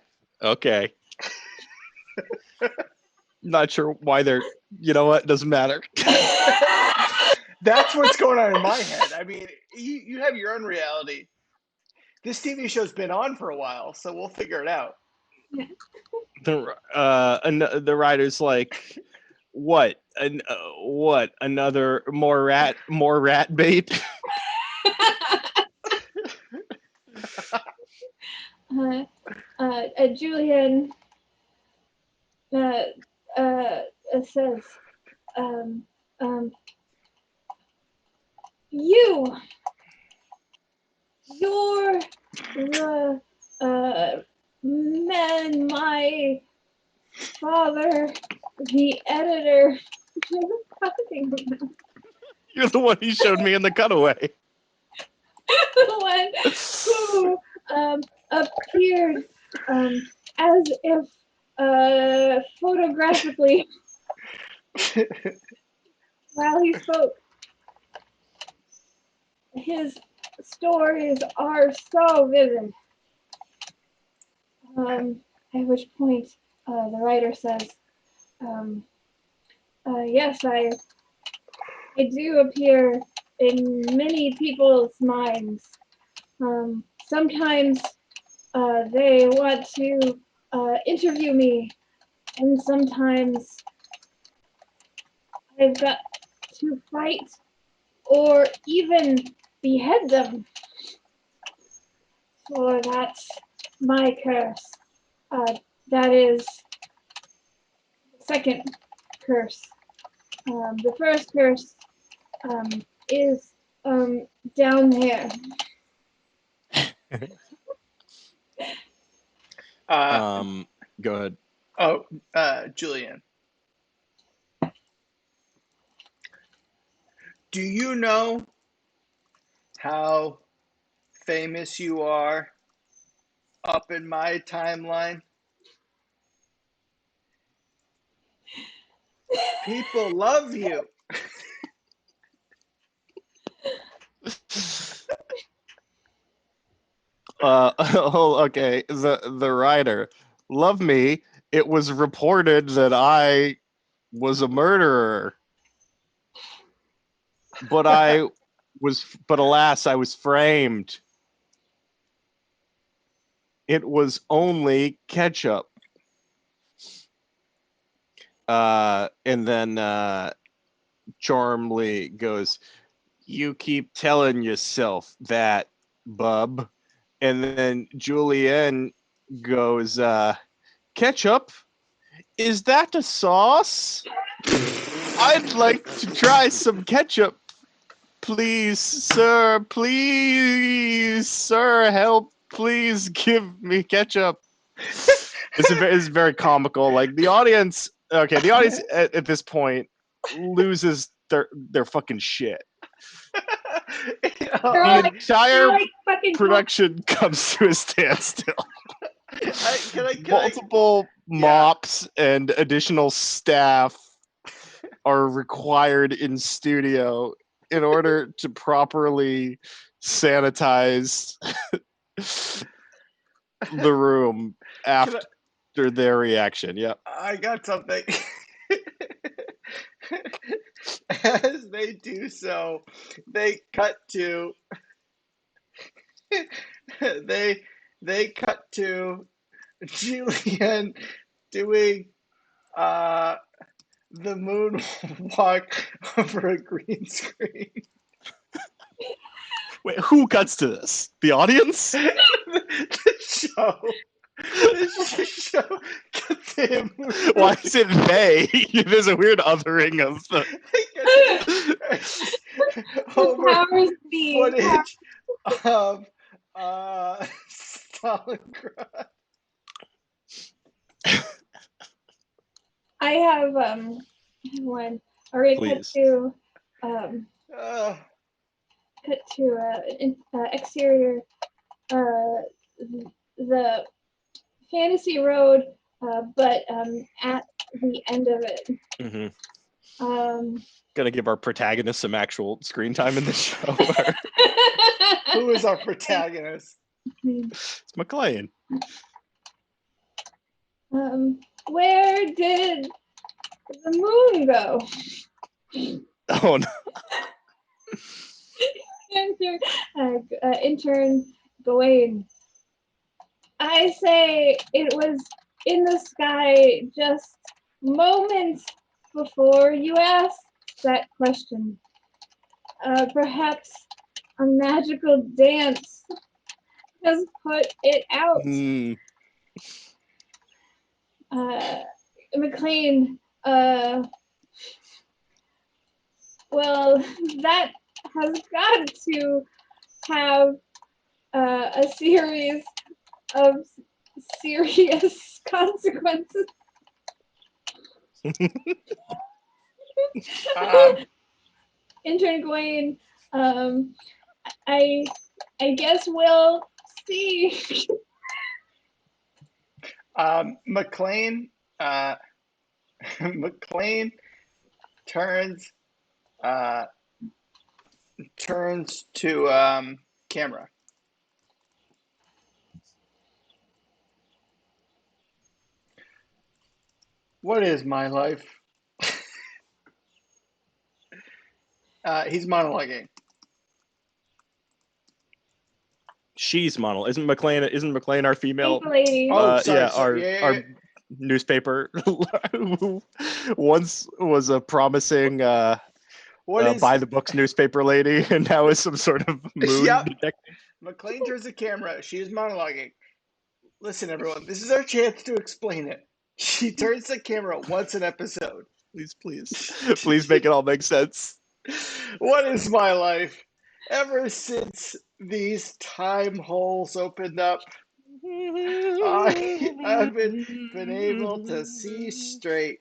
S2: Not sure why they're. You know what? Doesn't matter.
S3: That's what's going on in my head. I mean, you have your own reality. This TV show's been on for a while, so we'll figure it out.
S2: The writer's like, what? What? Another more rat bait?
S1: Julian says, you're the man my father, the editor, was talking about.
S2: You're the one he showed me in the cutaway.
S1: The one who appeared as if photographically while he spoke. His stories are so vivid. At which point, the writer says, yes, I do appear in many people's minds. Sometimes they want to interview me, and sometimes I've got to fight or even behead them. So that's my curse. That is the second curse. The first curse is down there.
S2: Go ahead.
S3: Julian, do you know how famous you are up in my timeline? People love you.
S2: Okay. The writer, love me. It was reported that I was a murderer, but alas, I was framed. It was only ketchup. And then Charmley goes, "You keep telling yourself that, bub." And then Julianne goes, "Ketchup? Is that a sauce? I'd like to try some ketchup. Please, sir, help. Please give me ketchup." It's very comical. Like the audience at this point loses their fucking shit. The entire production comes to a standstill. Multiple mops and additional staff are required in studio in order to properly sanitize the room after their reaction. Yeah.
S3: I got something. As they do so, they cut to they cut to Julian doing the moonwalk over a green screen.
S2: Wait, who cuts to this? The audience?
S3: The show. The show cuts to him.
S2: Why is it they? There's a weird othering of the
S3: over footage of Stalingrad.
S1: I have one. All right,
S2: Please.
S1: cut to exterior the fantasy road, but at the end of it.
S2: Mm-hmm. Gonna give our protagonist some actual screen time in the show.
S3: Who is our protagonist?
S2: It's McLean.
S1: Where did the moon go?
S2: Oh no.
S1: Intern Gawain. I say it was in the sky just moments before you asked that question. Perhaps a magical dance has put it out. McLean, well, that has got to have a series of serious consequences. Intern Gawain, I guess we'll see.
S3: McLean McLean turns to camera. What is my life? He's monologuing.
S2: She's model. Isn't McLean our female?
S1: Pink lady.
S3: Oh, sorry,
S2: Yeah,
S3: sorry. Yeah,
S2: our newspaper who once was a promising
S3: What is?
S2: by the books newspaper lady, and now is some sort of moon
S3: Yep.
S2: detective.
S3: McLean turns the camera. She is monologuing. Listen, everyone, this is our chance to explain it. She turns the camera once an episode.
S2: Please make it all make sense.
S3: What is my life? Ever since these time holes opened up, I haven't been able to see straight.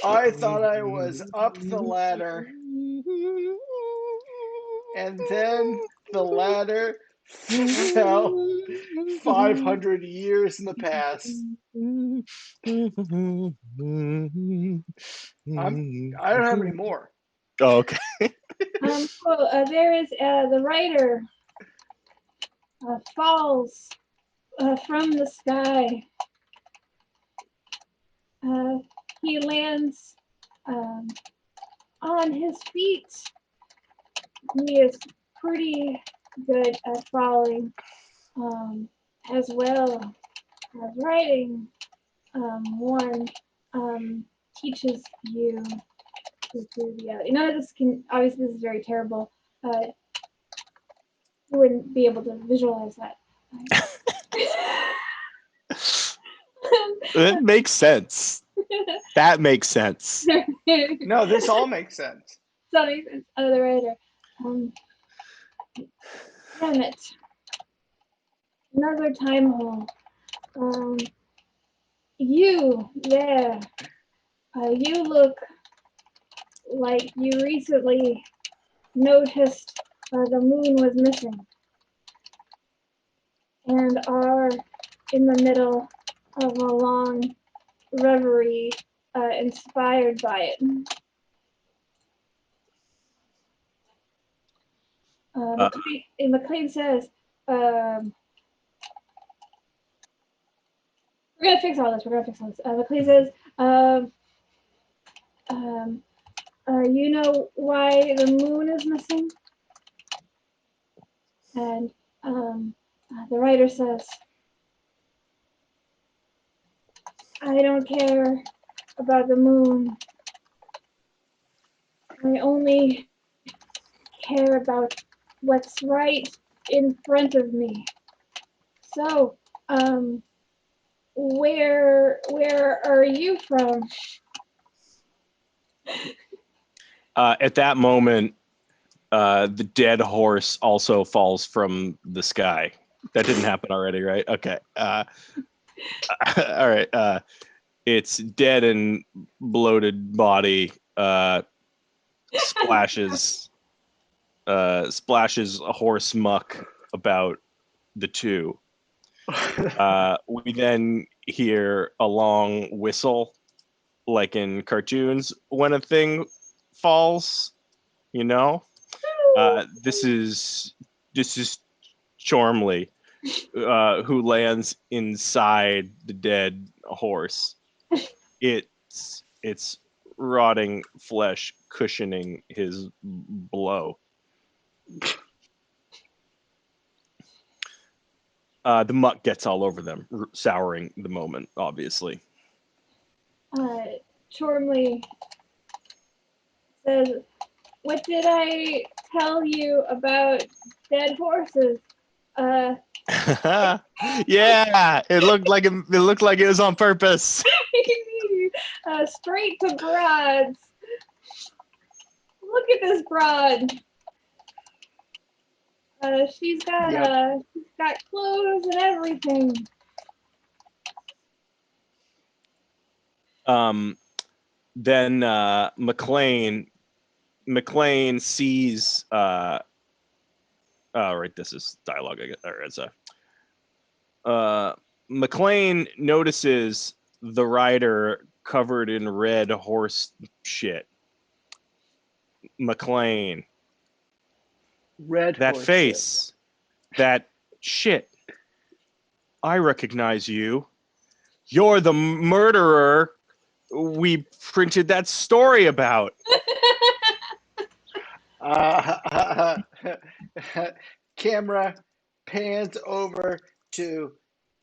S3: I thought I was up the ladder, and then the ladder fell 500 years in the past. I don't have any more.
S2: Oh, okay.
S1: There is the writer falls from the sky. He lands on his feet. He is pretty good at falling, as well as writing. One teaches you to do the other. None of this can, obviously this is very terrible. You wouldn't be able to visualize that.
S2: That makes sense. That makes sense.
S3: No, this all makes sense.
S1: That makes sense. Oh, the writer. Damn it. Another time hole. You there. You look like you recently noticed the moon was missing and are in the middle of a long reverie inspired by it. McLean says, we're gonna fix all this. McLean says, you know why the moon is missing? And the writer says, I don't care about the moon. I only care about what's right in front of me. So, where are you from?
S2: At that moment, the dead horse also falls from the sky. That didn't happen already, right? Okay. All right. Its dead and bloated body splashes a horse muck about the two. We then hear a long whistle, like in cartoons when a thing falls. You know, this is Chormley, who lands inside the dead horse. It's rotting flesh cushioning his blow. The muck gets all over them, souring the moment, obviously.
S1: Chormley says, what did I tell you about dead horses?
S2: Yeah, it looked like it was on purpose.
S1: Straight to broads. Look at this broad. She's got clothes and everything.
S2: Then McLean sees right, this is dialogue, I guess, or it's McLean notices the rider covered in red horse shit. McLean,
S3: Red
S2: that
S3: horse
S2: face, that shit. I recognize you. You're the murderer we printed that story about.
S3: Camera pans over to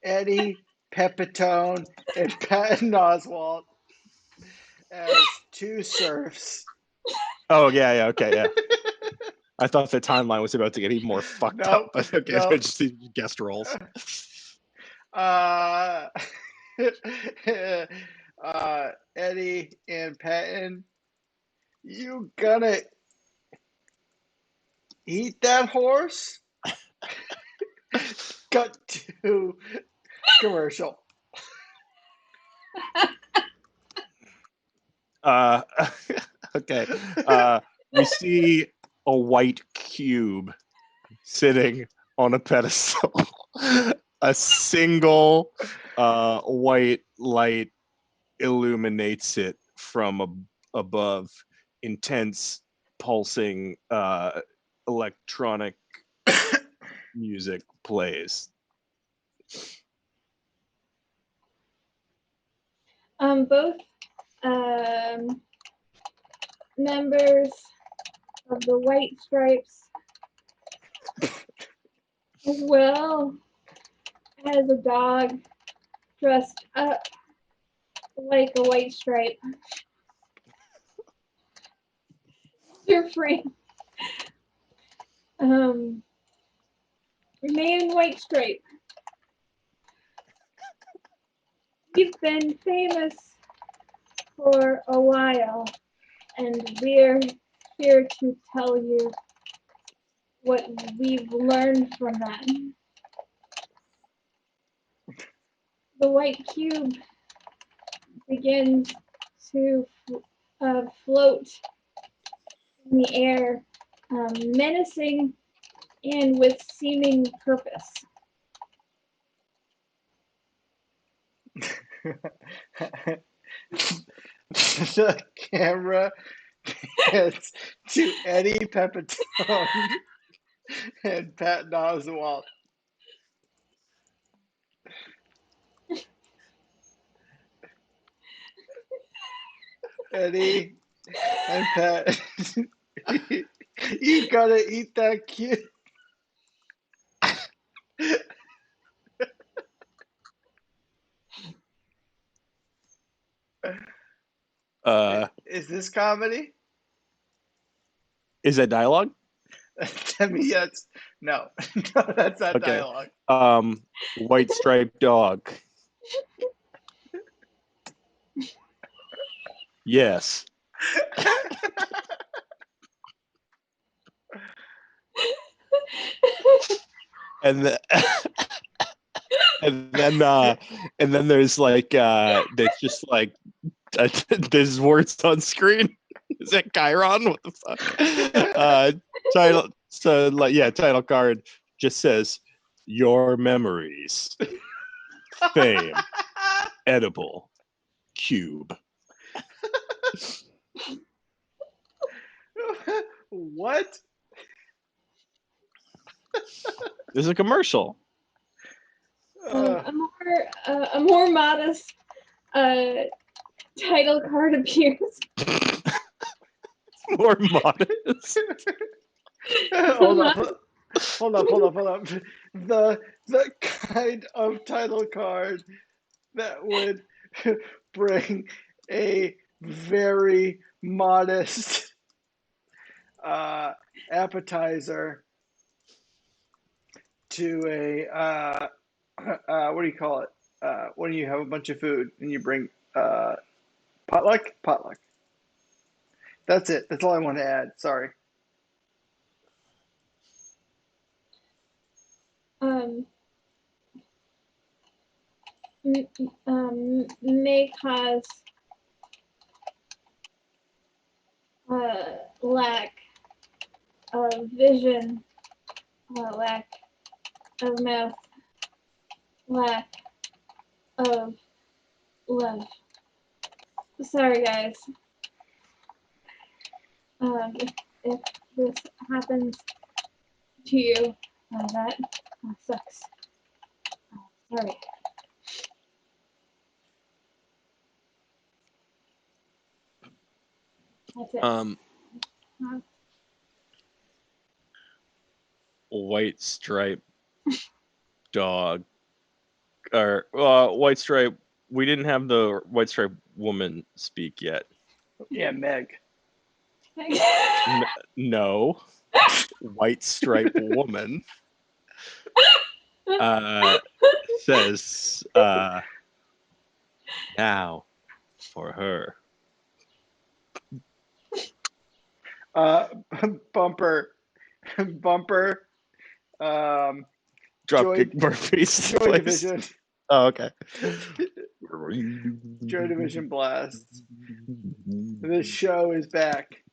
S3: Eddie Pepitone and Patton Oswalt as two serfs.
S2: Oh, yeah, okay, yeah. I thought the timeline was about to get even more fucked up, but okay,
S3: nope.
S2: just the guest roles.
S3: Eddie and Patton, you gonna eat that horse? Cut to commercial.
S2: Okay. We see a white cube sitting on a pedestal. A single white light illuminates it from above. Intense, pulsing electronic music plays.
S1: Both members of the White Stripes, as well as a dog dressed up like a white stripe. Your friend, man White Stripe. We've been famous for a while, and we're here to tell you what we've learned from that. The white cube begins to float in the air, menacing and with seeming purpose.
S3: The camera pans to Eddie Pepitone and Patton Oswalt. Eddie and Pat, you gotta eat that cube. Is this comedy?
S2: Is that dialogue?
S3: I mean, yes. No, no, that's not
S2: Okay.
S3: dialogue.
S2: White striped dog. Yes. And and then there's like there's just like there's words on screen. Is that Chiron? What the fuck? Title. So like yeah, title card just says your memories, fame, edible, cube.
S3: What?
S2: There's a commercial.
S1: A more modest title card appears.
S2: More modest.
S3: Hold up. The kind of title card that would bring a very modest appetizer to a what do you call it? When you have a bunch of food and you bring potluck? Potluck. That's it. That's all I want to add. Sorry.
S1: May cause lack of vision, lack of mouth, lack of love. Sorry, guys. If this happens to you, that sucks. Sorry. That's it.
S2: White stripe dog, or white stripe. We didn't have the white stripe woman speak yet.
S3: Yeah, Meg.
S2: No, white stripe woman says, now for her.
S3: Bumper.
S2: Dropkick Murphys.
S3: Joy Division.
S2: Oh, okay.
S3: Joy Division Blast. The show is back.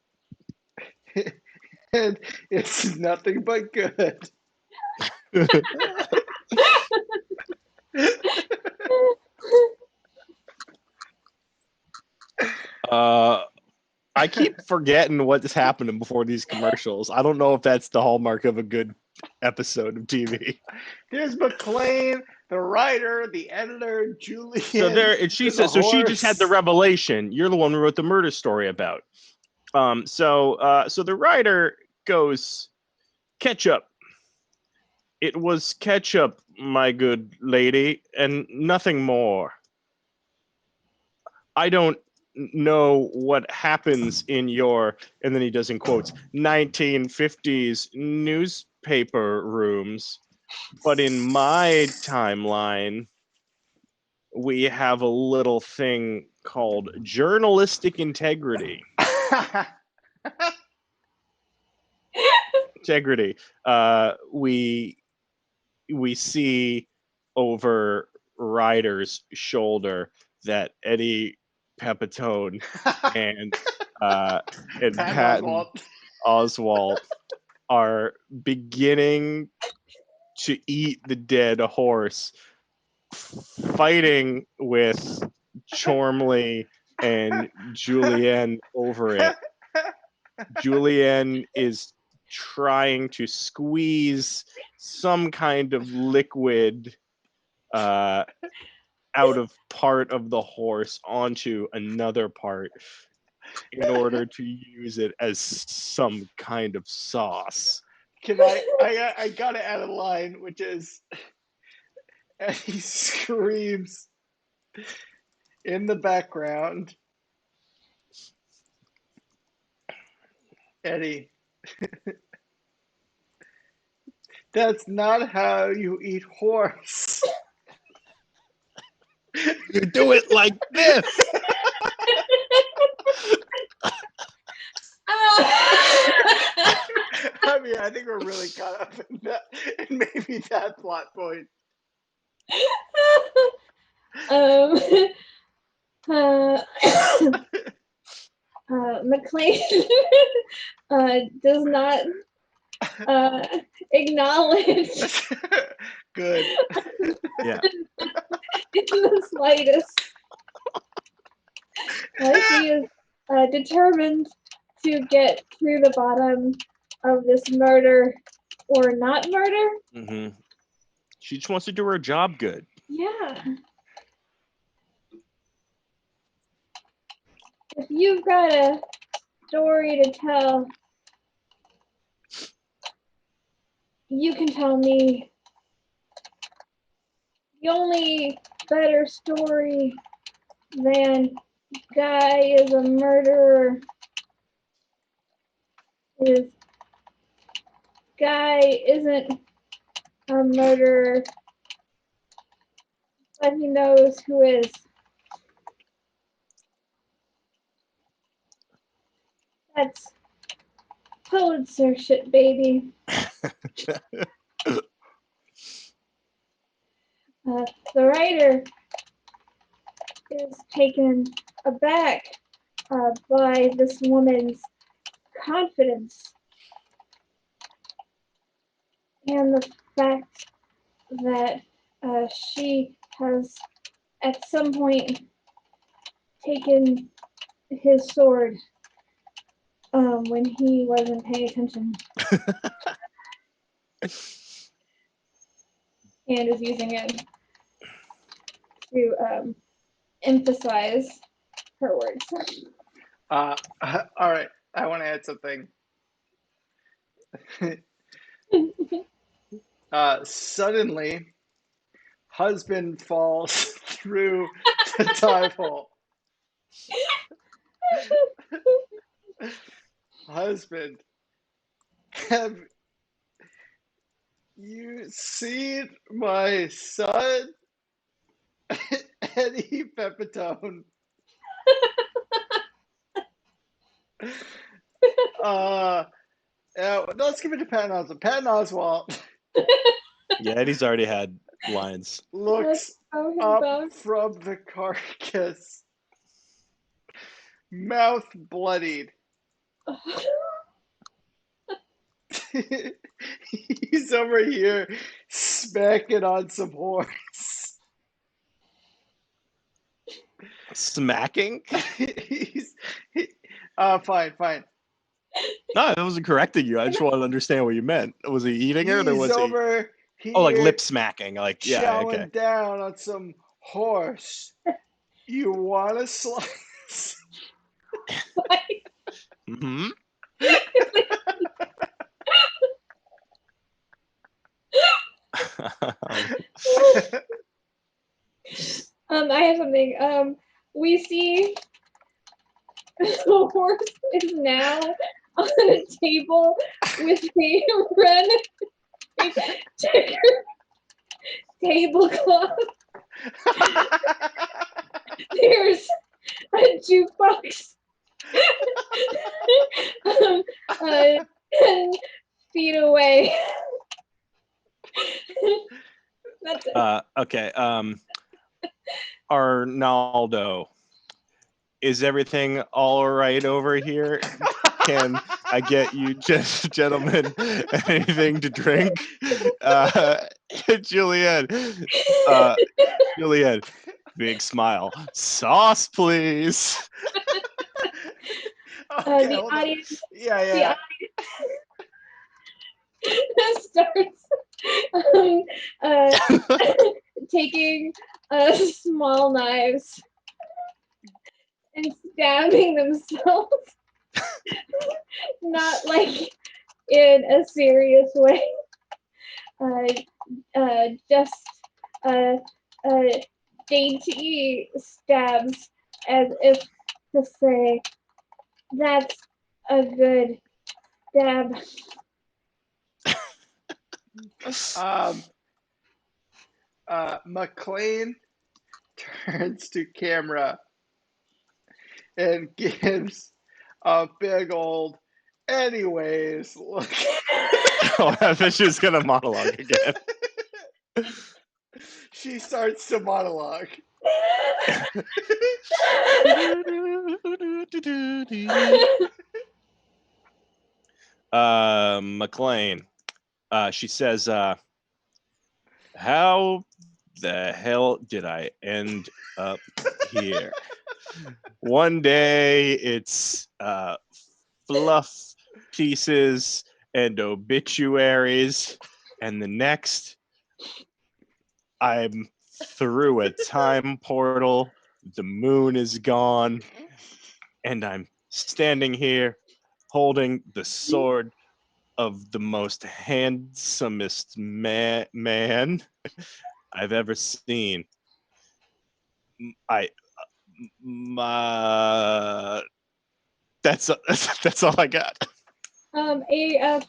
S3: And it's nothing but good.
S2: I keep forgetting what's happening before these commercials. I don't know if that's the hallmark of a good episode of TV.
S3: There's McLean, the writer, the editor, Julian.
S2: So there, and she says, so she just had the revelation. You're the one who wrote the murder story about. So the writer goes, ketchup. It was ketchup, my good lady, and nothing more. I don't know what happens in your, and then he does in quotes, 1950s newspaper rooms, but in my timeline, we have a little thing called journalistic integrity. Integrity. We see over Ryder's shoulder that Eddie Pepitone and Patton Oswalt are beginning to eat the dead horse, fighting with Chormley and Julienne over it. Julienne is trying to squeeze some kind of liquid out of part of the horse onto another part in order to use it as some kind of sauce.
S3: Can I gotta add a line, which is, and he screams in the background, Eddie, that's not how you eat horse.
S2: You do it like this.
S3: I mean, I think we're really caught up in that, and maybe that plot point.
S1: McLean does not acknowledge
S3: Good.
S2: Yeah.
S1: in the slightest. She is determined to get to the bottom of this murder or not murder.
S2: Mm-hmm. She just wants to do her job good.
S1: Yeah. If you've got a story to tell, you can tell me. The only better story than guy is a murderer is guy isn't a murderer, but he knows who is. That's Pulitzer shit, baby. The writer is taken aback by this woman's confidence and the fact that she has at some point taken his sword when he wasn't paying attention and is using it to emphasize her words.
S3: All right, I want to add something. Suddenly, husband falls through the dive hole. Husband, have you seen my son, Eddie Pepitone? Let's give it to Patton Oswalt. Patton Oswalt
S2: Yeah, Eddie's already had lines.
S3: looks
S1: Oh,
S3: up from the carcass, mouth bloodied. He's over here smacking on some horse.
S2: Smacking?
S3: Fine.
S2: No, I wasn't correcting you. I just wanted to understand what you meant. Was he eating it, or was
S3: He's over
S2: he?
S3: here
S2: Oh, like lip smacking. Like, yeah,
S3: chowing
S2: okay.
S3: down on some horse. You want a slice?
S2: Mm-hmm.
S1: I have something. We see the horse is now on a table with a red checker tablecloth. There's a jukebox 10 feet away. That's it.
S2: Okay. Arnaldo, is everything all right over here? Can I get you gentlemen anything to drink? Juliet, Juliet, big smile. Sauce, please.
S3: Okay,
S1: The
S3: hold on.
S1: audience,
S3: Yeah.
S1: starts taking small knives and stabbing themselves, not like in a serious way, just dainty stabs as if to say, that's a good stab.
S3: McLean turns to camera and gives a big old anyways look.
S2: Oh, I thought she was gonna monologue again.
S3: She starts to monologue.
S2: McLean. She says, how the hell did I end up here? One day it's fluff pieces and obituaries, and the next I'm through a time portal, the moon is gone, and I'm standing here holding the sword of the most handsomest man I've ever seen. That's all I got.
S1: A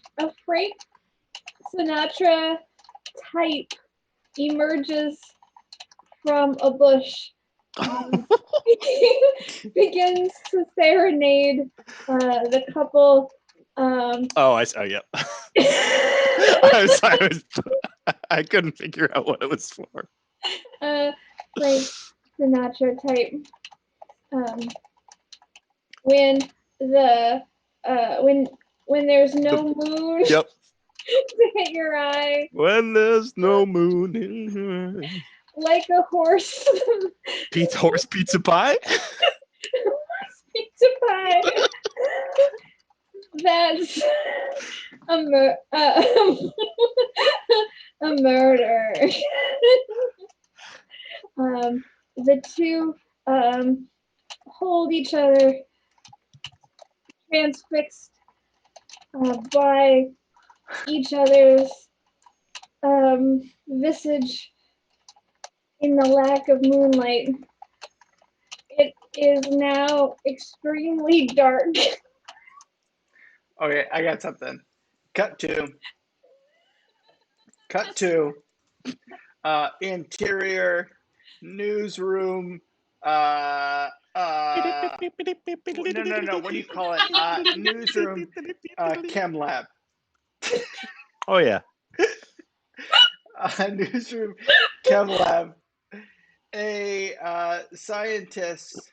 S1: Frank Sinatra type emerges from a bush, begins to serenade the couple.
S2: Yep. I couldn't figure out what it was for.
S1: Frank Sinatra type. When there's no moon.
S2: Yep.
S1: To hit your eye.
S2: When there's no moon in her.
S1: like a horse.
S2: Pete's horse pizza pie?
S1: Pizza pie. That's a a murder. The two hold each other, transfixed by each other's visage in the lack of moonlight. It is now extremely dark.
S3: Okay, I got something. Cut to interior newsroom. No. What do you call it? Newsroom. Chem lab.
S2: Oh yeah.
S3: Newsroom. Chem lab. A scientist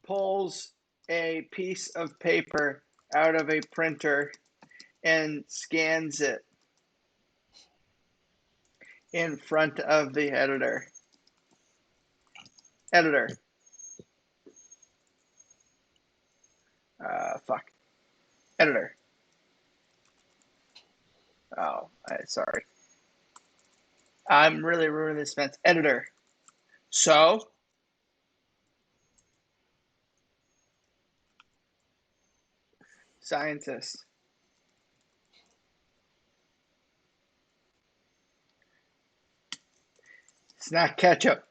S3: pulls a piece of paper out of a printer and scans it in front of the editor. Fuck. Editor. Oh, sorry. I'm really ruining this suspense. Editor. So, scientist. It's not ketchup.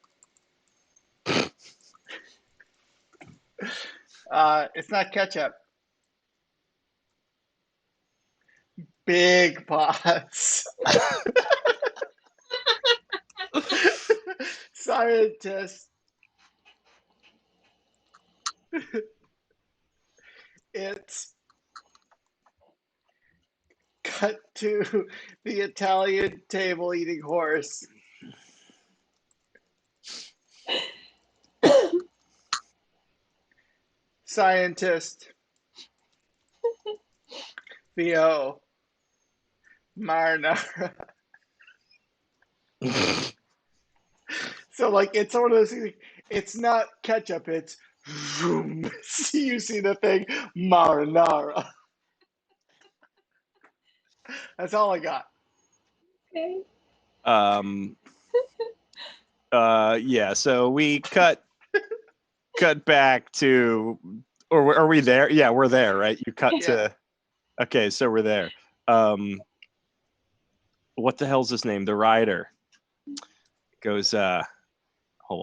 S3: It's not ketchup. Big pots. Scientist. It's cut to the Italian table eating horse. Scientist. Theo. Marinara. So, like, it's one of those things. It's not ketchup. It's vroom. You see the thing, marinara. That's all I got.
S1: Okay.
S2: Yeah. So we cut back to, or are we there? Yeah, we're there, right? You cut to. Okay, so we're there. What the hell's his name? The writer goes. Hold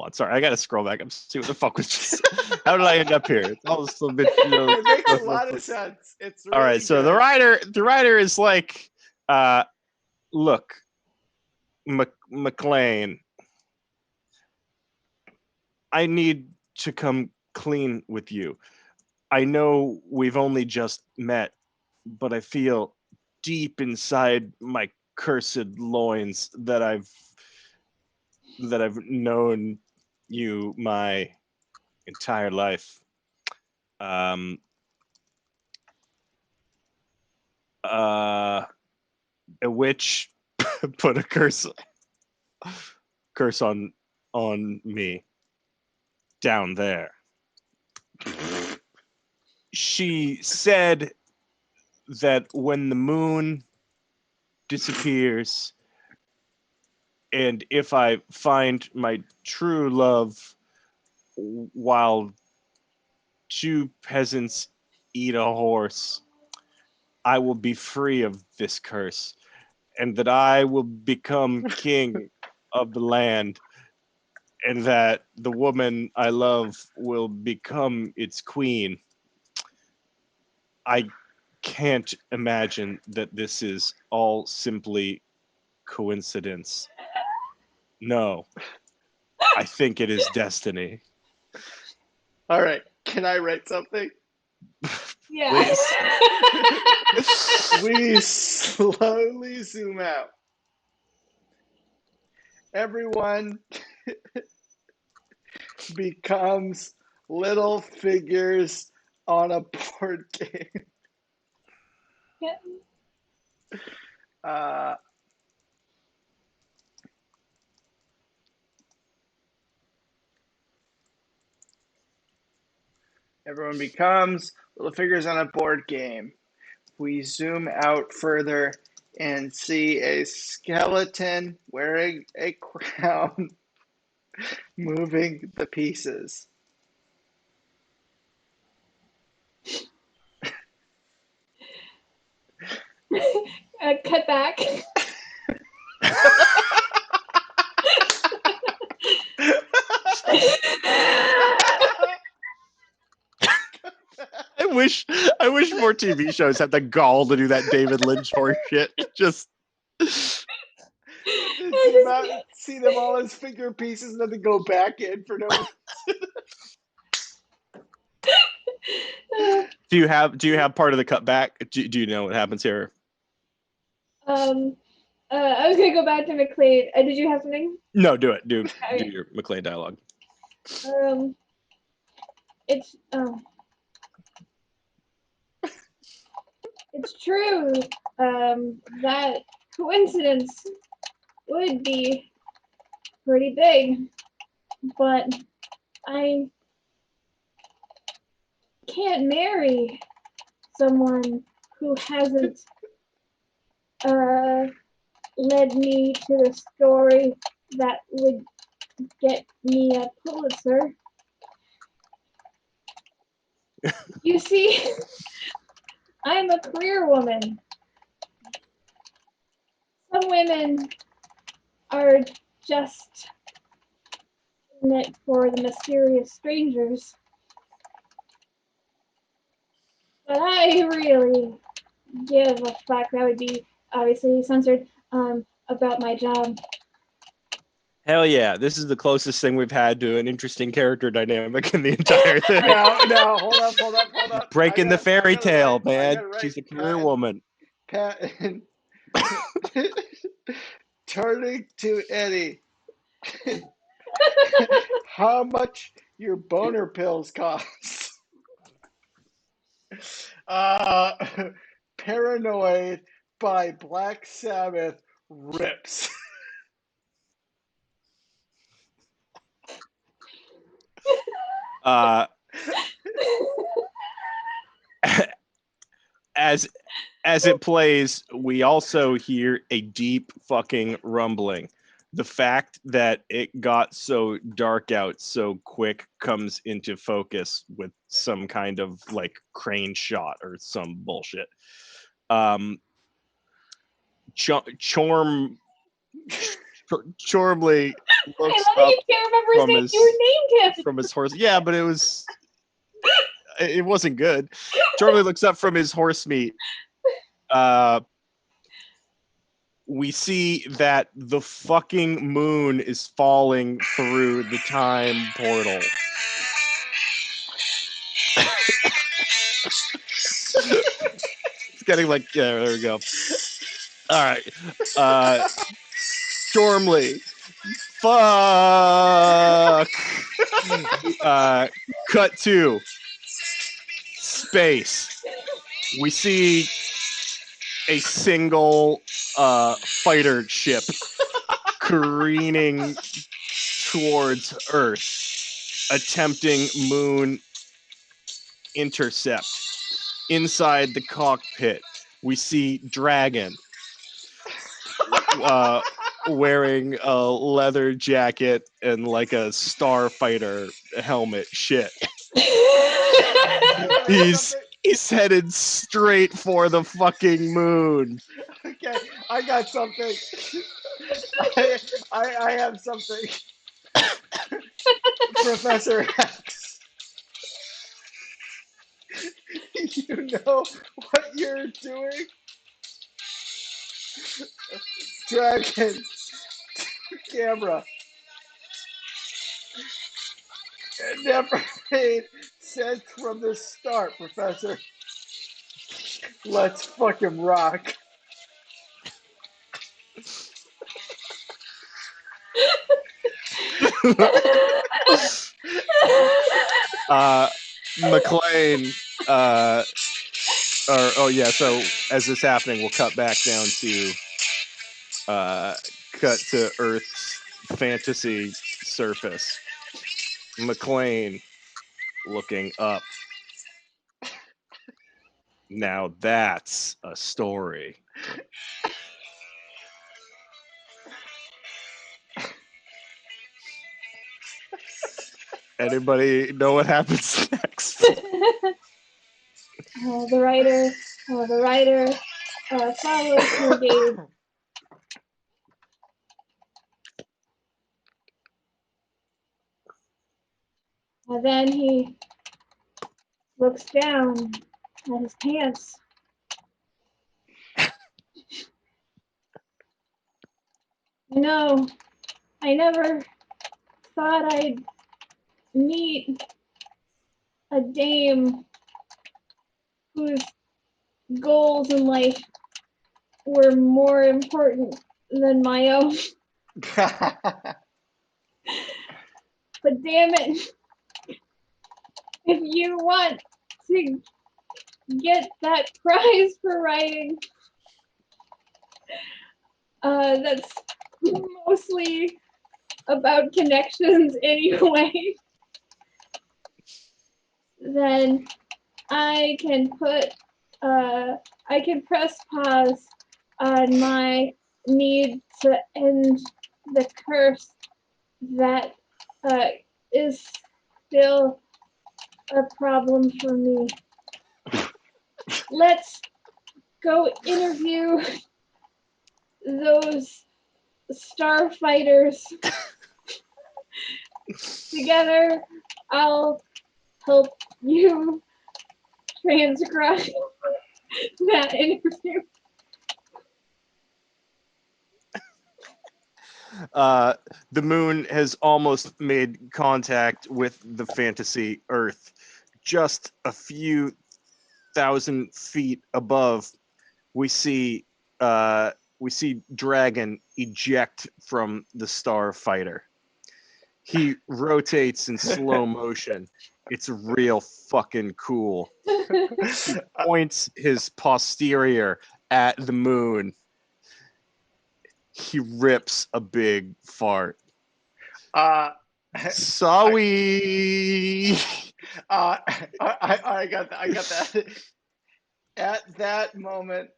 S2: on, sorry, I gotta scroll back and see what the fuck was just. How did I end up here? It's all just a bit.
S3: It makes a lot of sense. It's really
S2: all right. So
S3: good.
S2: the writer is like, look, McLean, I need to come clean with you. I know we've only just met, but I feel deep inside my cursed loins that I've known you my entire life. A witch put a curse on me down there. She said that when the moon disappears and if I find my true love while two peasants eat a horse, I will be free of this curse, and that I will become king of the land, and that the woman I love will become its queen. I can't imagine that this is all simply coincidence. No, I think it is destiny.
S3: All right, can I write something?
S1: Yeah.
S3: We slowly zoom out. Everyone becomes little figures on a board game.
S1: Yeah.
S3: Everyone becomes little figures on a board game. We zoom out further and see a skeleton wearing a crown moving the pieces.
S1: Cut back.
S2: I wish more TV shows had the gall to do that David Lynch horse shit. Just
S3: See them all as figure pieces and then they go back in for no reason.
S2: do you have part of the cutback? Do you know what happens here?
S1: I was gonna go back to McLean. Did you have something?
S2: No, do it. Do your McLean dialogue.
S1: It's true. That coincidence would be pretty big, but I can't marry someone who hasn't led me to a story that would get me a Pulitzer. You see, I'm a career woman. Some women are just in it for the mysterious strangers. But I really give a fuck. That would be obviously censored about my job.
S2: Hell yeah, this is the closest thing we've had to an interesting character dynamic in the entire thing.
S3: No, hold up.
S2: Breaking the fairy tale, man. She's a career woman.
S3: Pat, turning to Eddie. How much your boner pills cost? Paranoid by Black Sabbath rips.
S2: As it plays, we also hear a deep fucking rumbling. The fact that it got so dark out so quick comes into focus with some kind of like crane shot or some bullshit. Chormley looks up
S1: you can't remember his name. You named him
S2: from his horse. Yeah, but it wasn't good. Chormley looks up from his horse meat. We see that the fucking moon is falling through the time portal. It's getting like, yeah, there we go. All right. Stormley. Fuck. Cut to space. We see a single fighter ship careening towards Earth, attempting moon intercept. Inside the cockpit, we see Dragon wearing a leather jacket and like a starfighter helmet shit. He's headed straight for the fucking moon.
S3: Okay, I got something. I have something. Professor X. You know what you're doing? Dragon. Camera. It never made sense from the start, Professor. Let's fucking rock.
S2: McLean, so as this happening, we'll cut back down to cut to Earth's fantasy surface. McLean looking up Now that's a story. Anybody know what happens next?
S1: The writer follows her gaze. Then he looks down at his pants. No, I never thought I'd meet a dame whose goals in life were more important than my own. But damn it, if you want to get that prize for writing, that's mostly about connections anyway, then I can press pause on my need to end the curse that is still a problem for me. Let's go interview those starfighters. Together, I'll help you transcribe that interview.
S2: The moon has almost made contact with the fantasy Earth. Just a few thousand feet above, we see Dragon eject from the starfighter. He rotates in slow motion. It's real fucking cool. He points his posterior at the moon. He rips a big fart. Sorry.
S3: I got that. At that moment,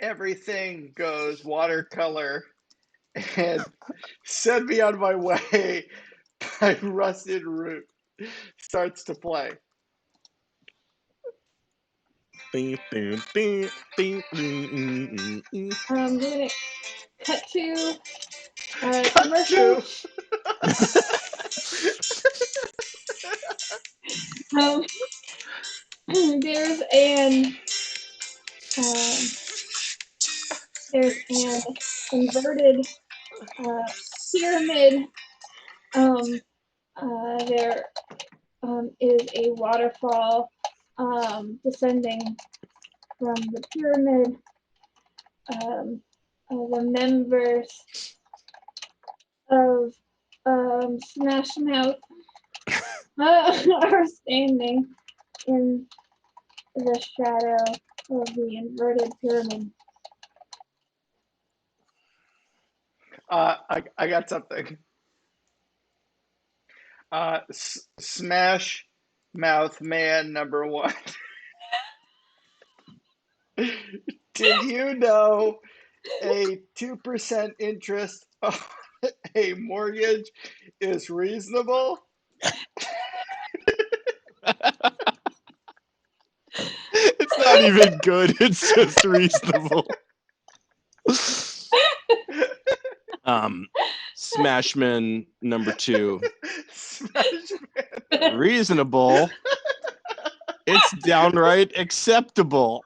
S3: everything goes watercolor and Send Me on My Way by Rusted Root starts to play.
S1: We're gonna cut to commercial. There's an inverted pyramid. There is a waterfall descending from the pyramid. The members of Smash Mouth are standing in the shadow of the inverted pyramid.
S3: I got something. Smash Mouth Man #1. Did you know a 2% interest on a mortgage is reasonable?
S2: It's not even good. It's just reasonable. Smashman #2.
S3: Smashman.
S2: Reasonable. It's downright acceptable.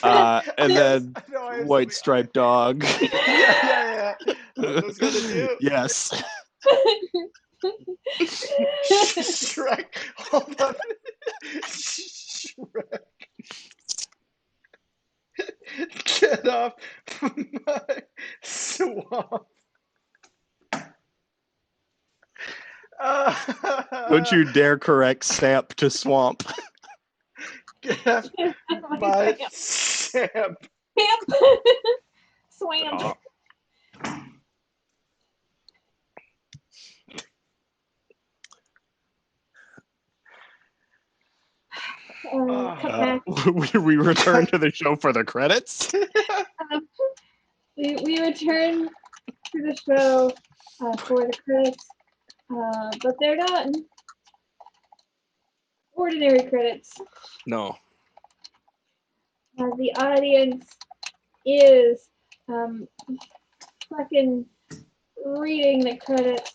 S2: And then White Striped Dog.
S3: Yeah. What was gonna do?
S2: Yes.
S3: Shrek. Hold on. Shrek. Get off my swamp.
S2: Don't you dare correct Samp to Swamp.
S3: Get off my Samp.
S1: Swamp. cut back.
S2: We return to the show for the credits.
S1: We return to the show for the credits, but they're not ordinary credits.
S2: No.
S1: The audience is fucking reading the credits.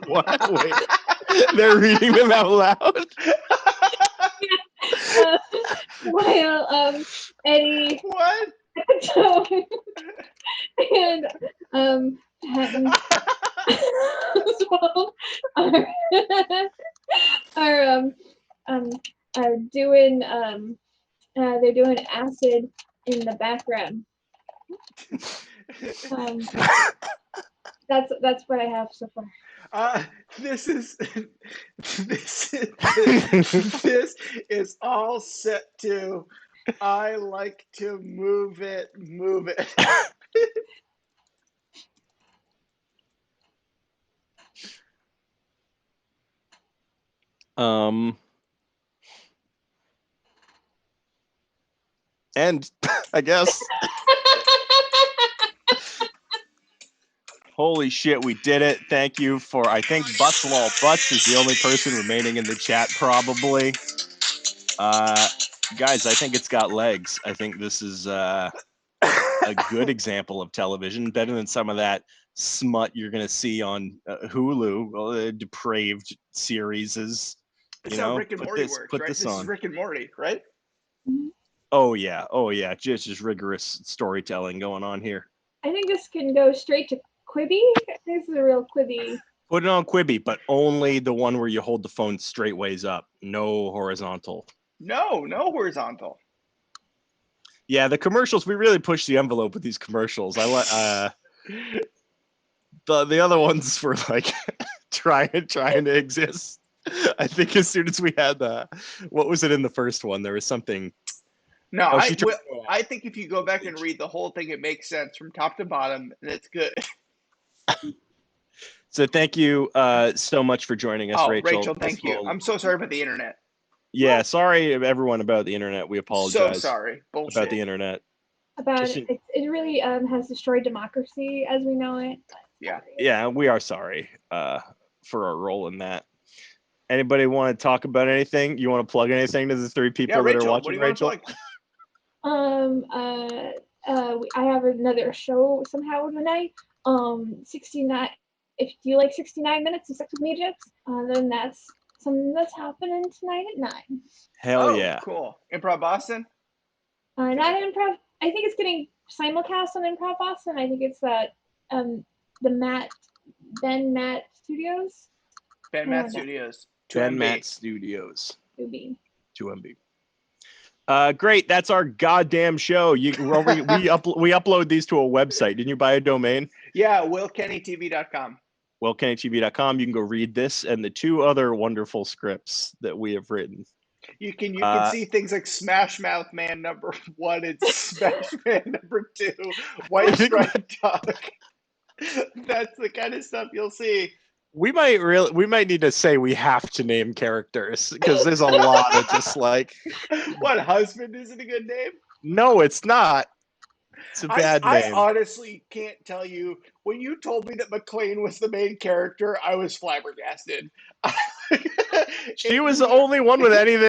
S2: What? Wait. They're reading them out loud.
S1: While Eddie
S3: What?
S1: and Patton as well are doing they're doing acid in the background. That's what I have so far.
S3: This is all set to I like to move it.
S2: And I guess holy shit, we did it. Thank you for, I think Butslall Butts is the only person remaining in the chat probably. Guys, I think it's got legs. I think this is a good example of television, better than some of that smut you're going to see on Hulu, depraved series.
S3: That's how Rick and Morty works, right? This is Rick and Morty, right?
S2: Oh yeah, just rigorous storytelling going on here.
S1: I think this can go straight to Quibi. This is a real Quibi.
S2: Put it on Quibi, but only the one where you hold the phone straight ways up, no horizontal.
S3: No horizontal.
S2: Yeah, the commercials, we really push the envelope with these commercials. I the other ones were like trying to exist. I think as soon as we had what was it in the first one? There was something.
S3: No, I think if you go back and read the whole thing, it makes sense from top to bottom, and it's good.
S2: So thank you so much for joining us, Rachel.
S3: Rachel, thank you. I'm so sorry about the internet.
S2: Yeah, sorry everyone about the internet. We apologize.
S3: So sorry. Bullshit.
S2: About the internet.
S1: It really has destroyed democracy as we know it.
S2: Yeah, we are sorry for our role in that. Anybody want to talk about anything? You want to plug anything to the three people that are watching, Rachel?
S1: I have another show somehow tonight. 69. If you like 69 minutes of sex with me, Jips, then that's something that's happening tonight at 9.
S2: Hell yeah!
S3: Cool. Improv Boston.
S1: Not Improv. I think it's getting simulcast on Improv Boston. I think it's that the Ben Matt Studios.
S3: Ben Matt Studios.
S2: 2MB. Great. That's our goddamn show. We upload these to a website. Didn't you buy a domain?
S3: Yeah, willkennytv.com.
S2: willkennytv.com. You can go read this and the 2 other wonderful scripts that we have written.
S3: You can see things like Smash Mouth Man #1 and Smash Man #2, White Striped Dog. That's the kind of stuff you'll see.
S2: We might need to say we have to name characters because there's a lot of just like.
S3: What, husband isn't a good name?
S2: No, it's not. It's a bad name.
S3: I honestly can't tell you. When you told me that McLean was the main character, I was flabbergasted.
S2: She was the only one with anything.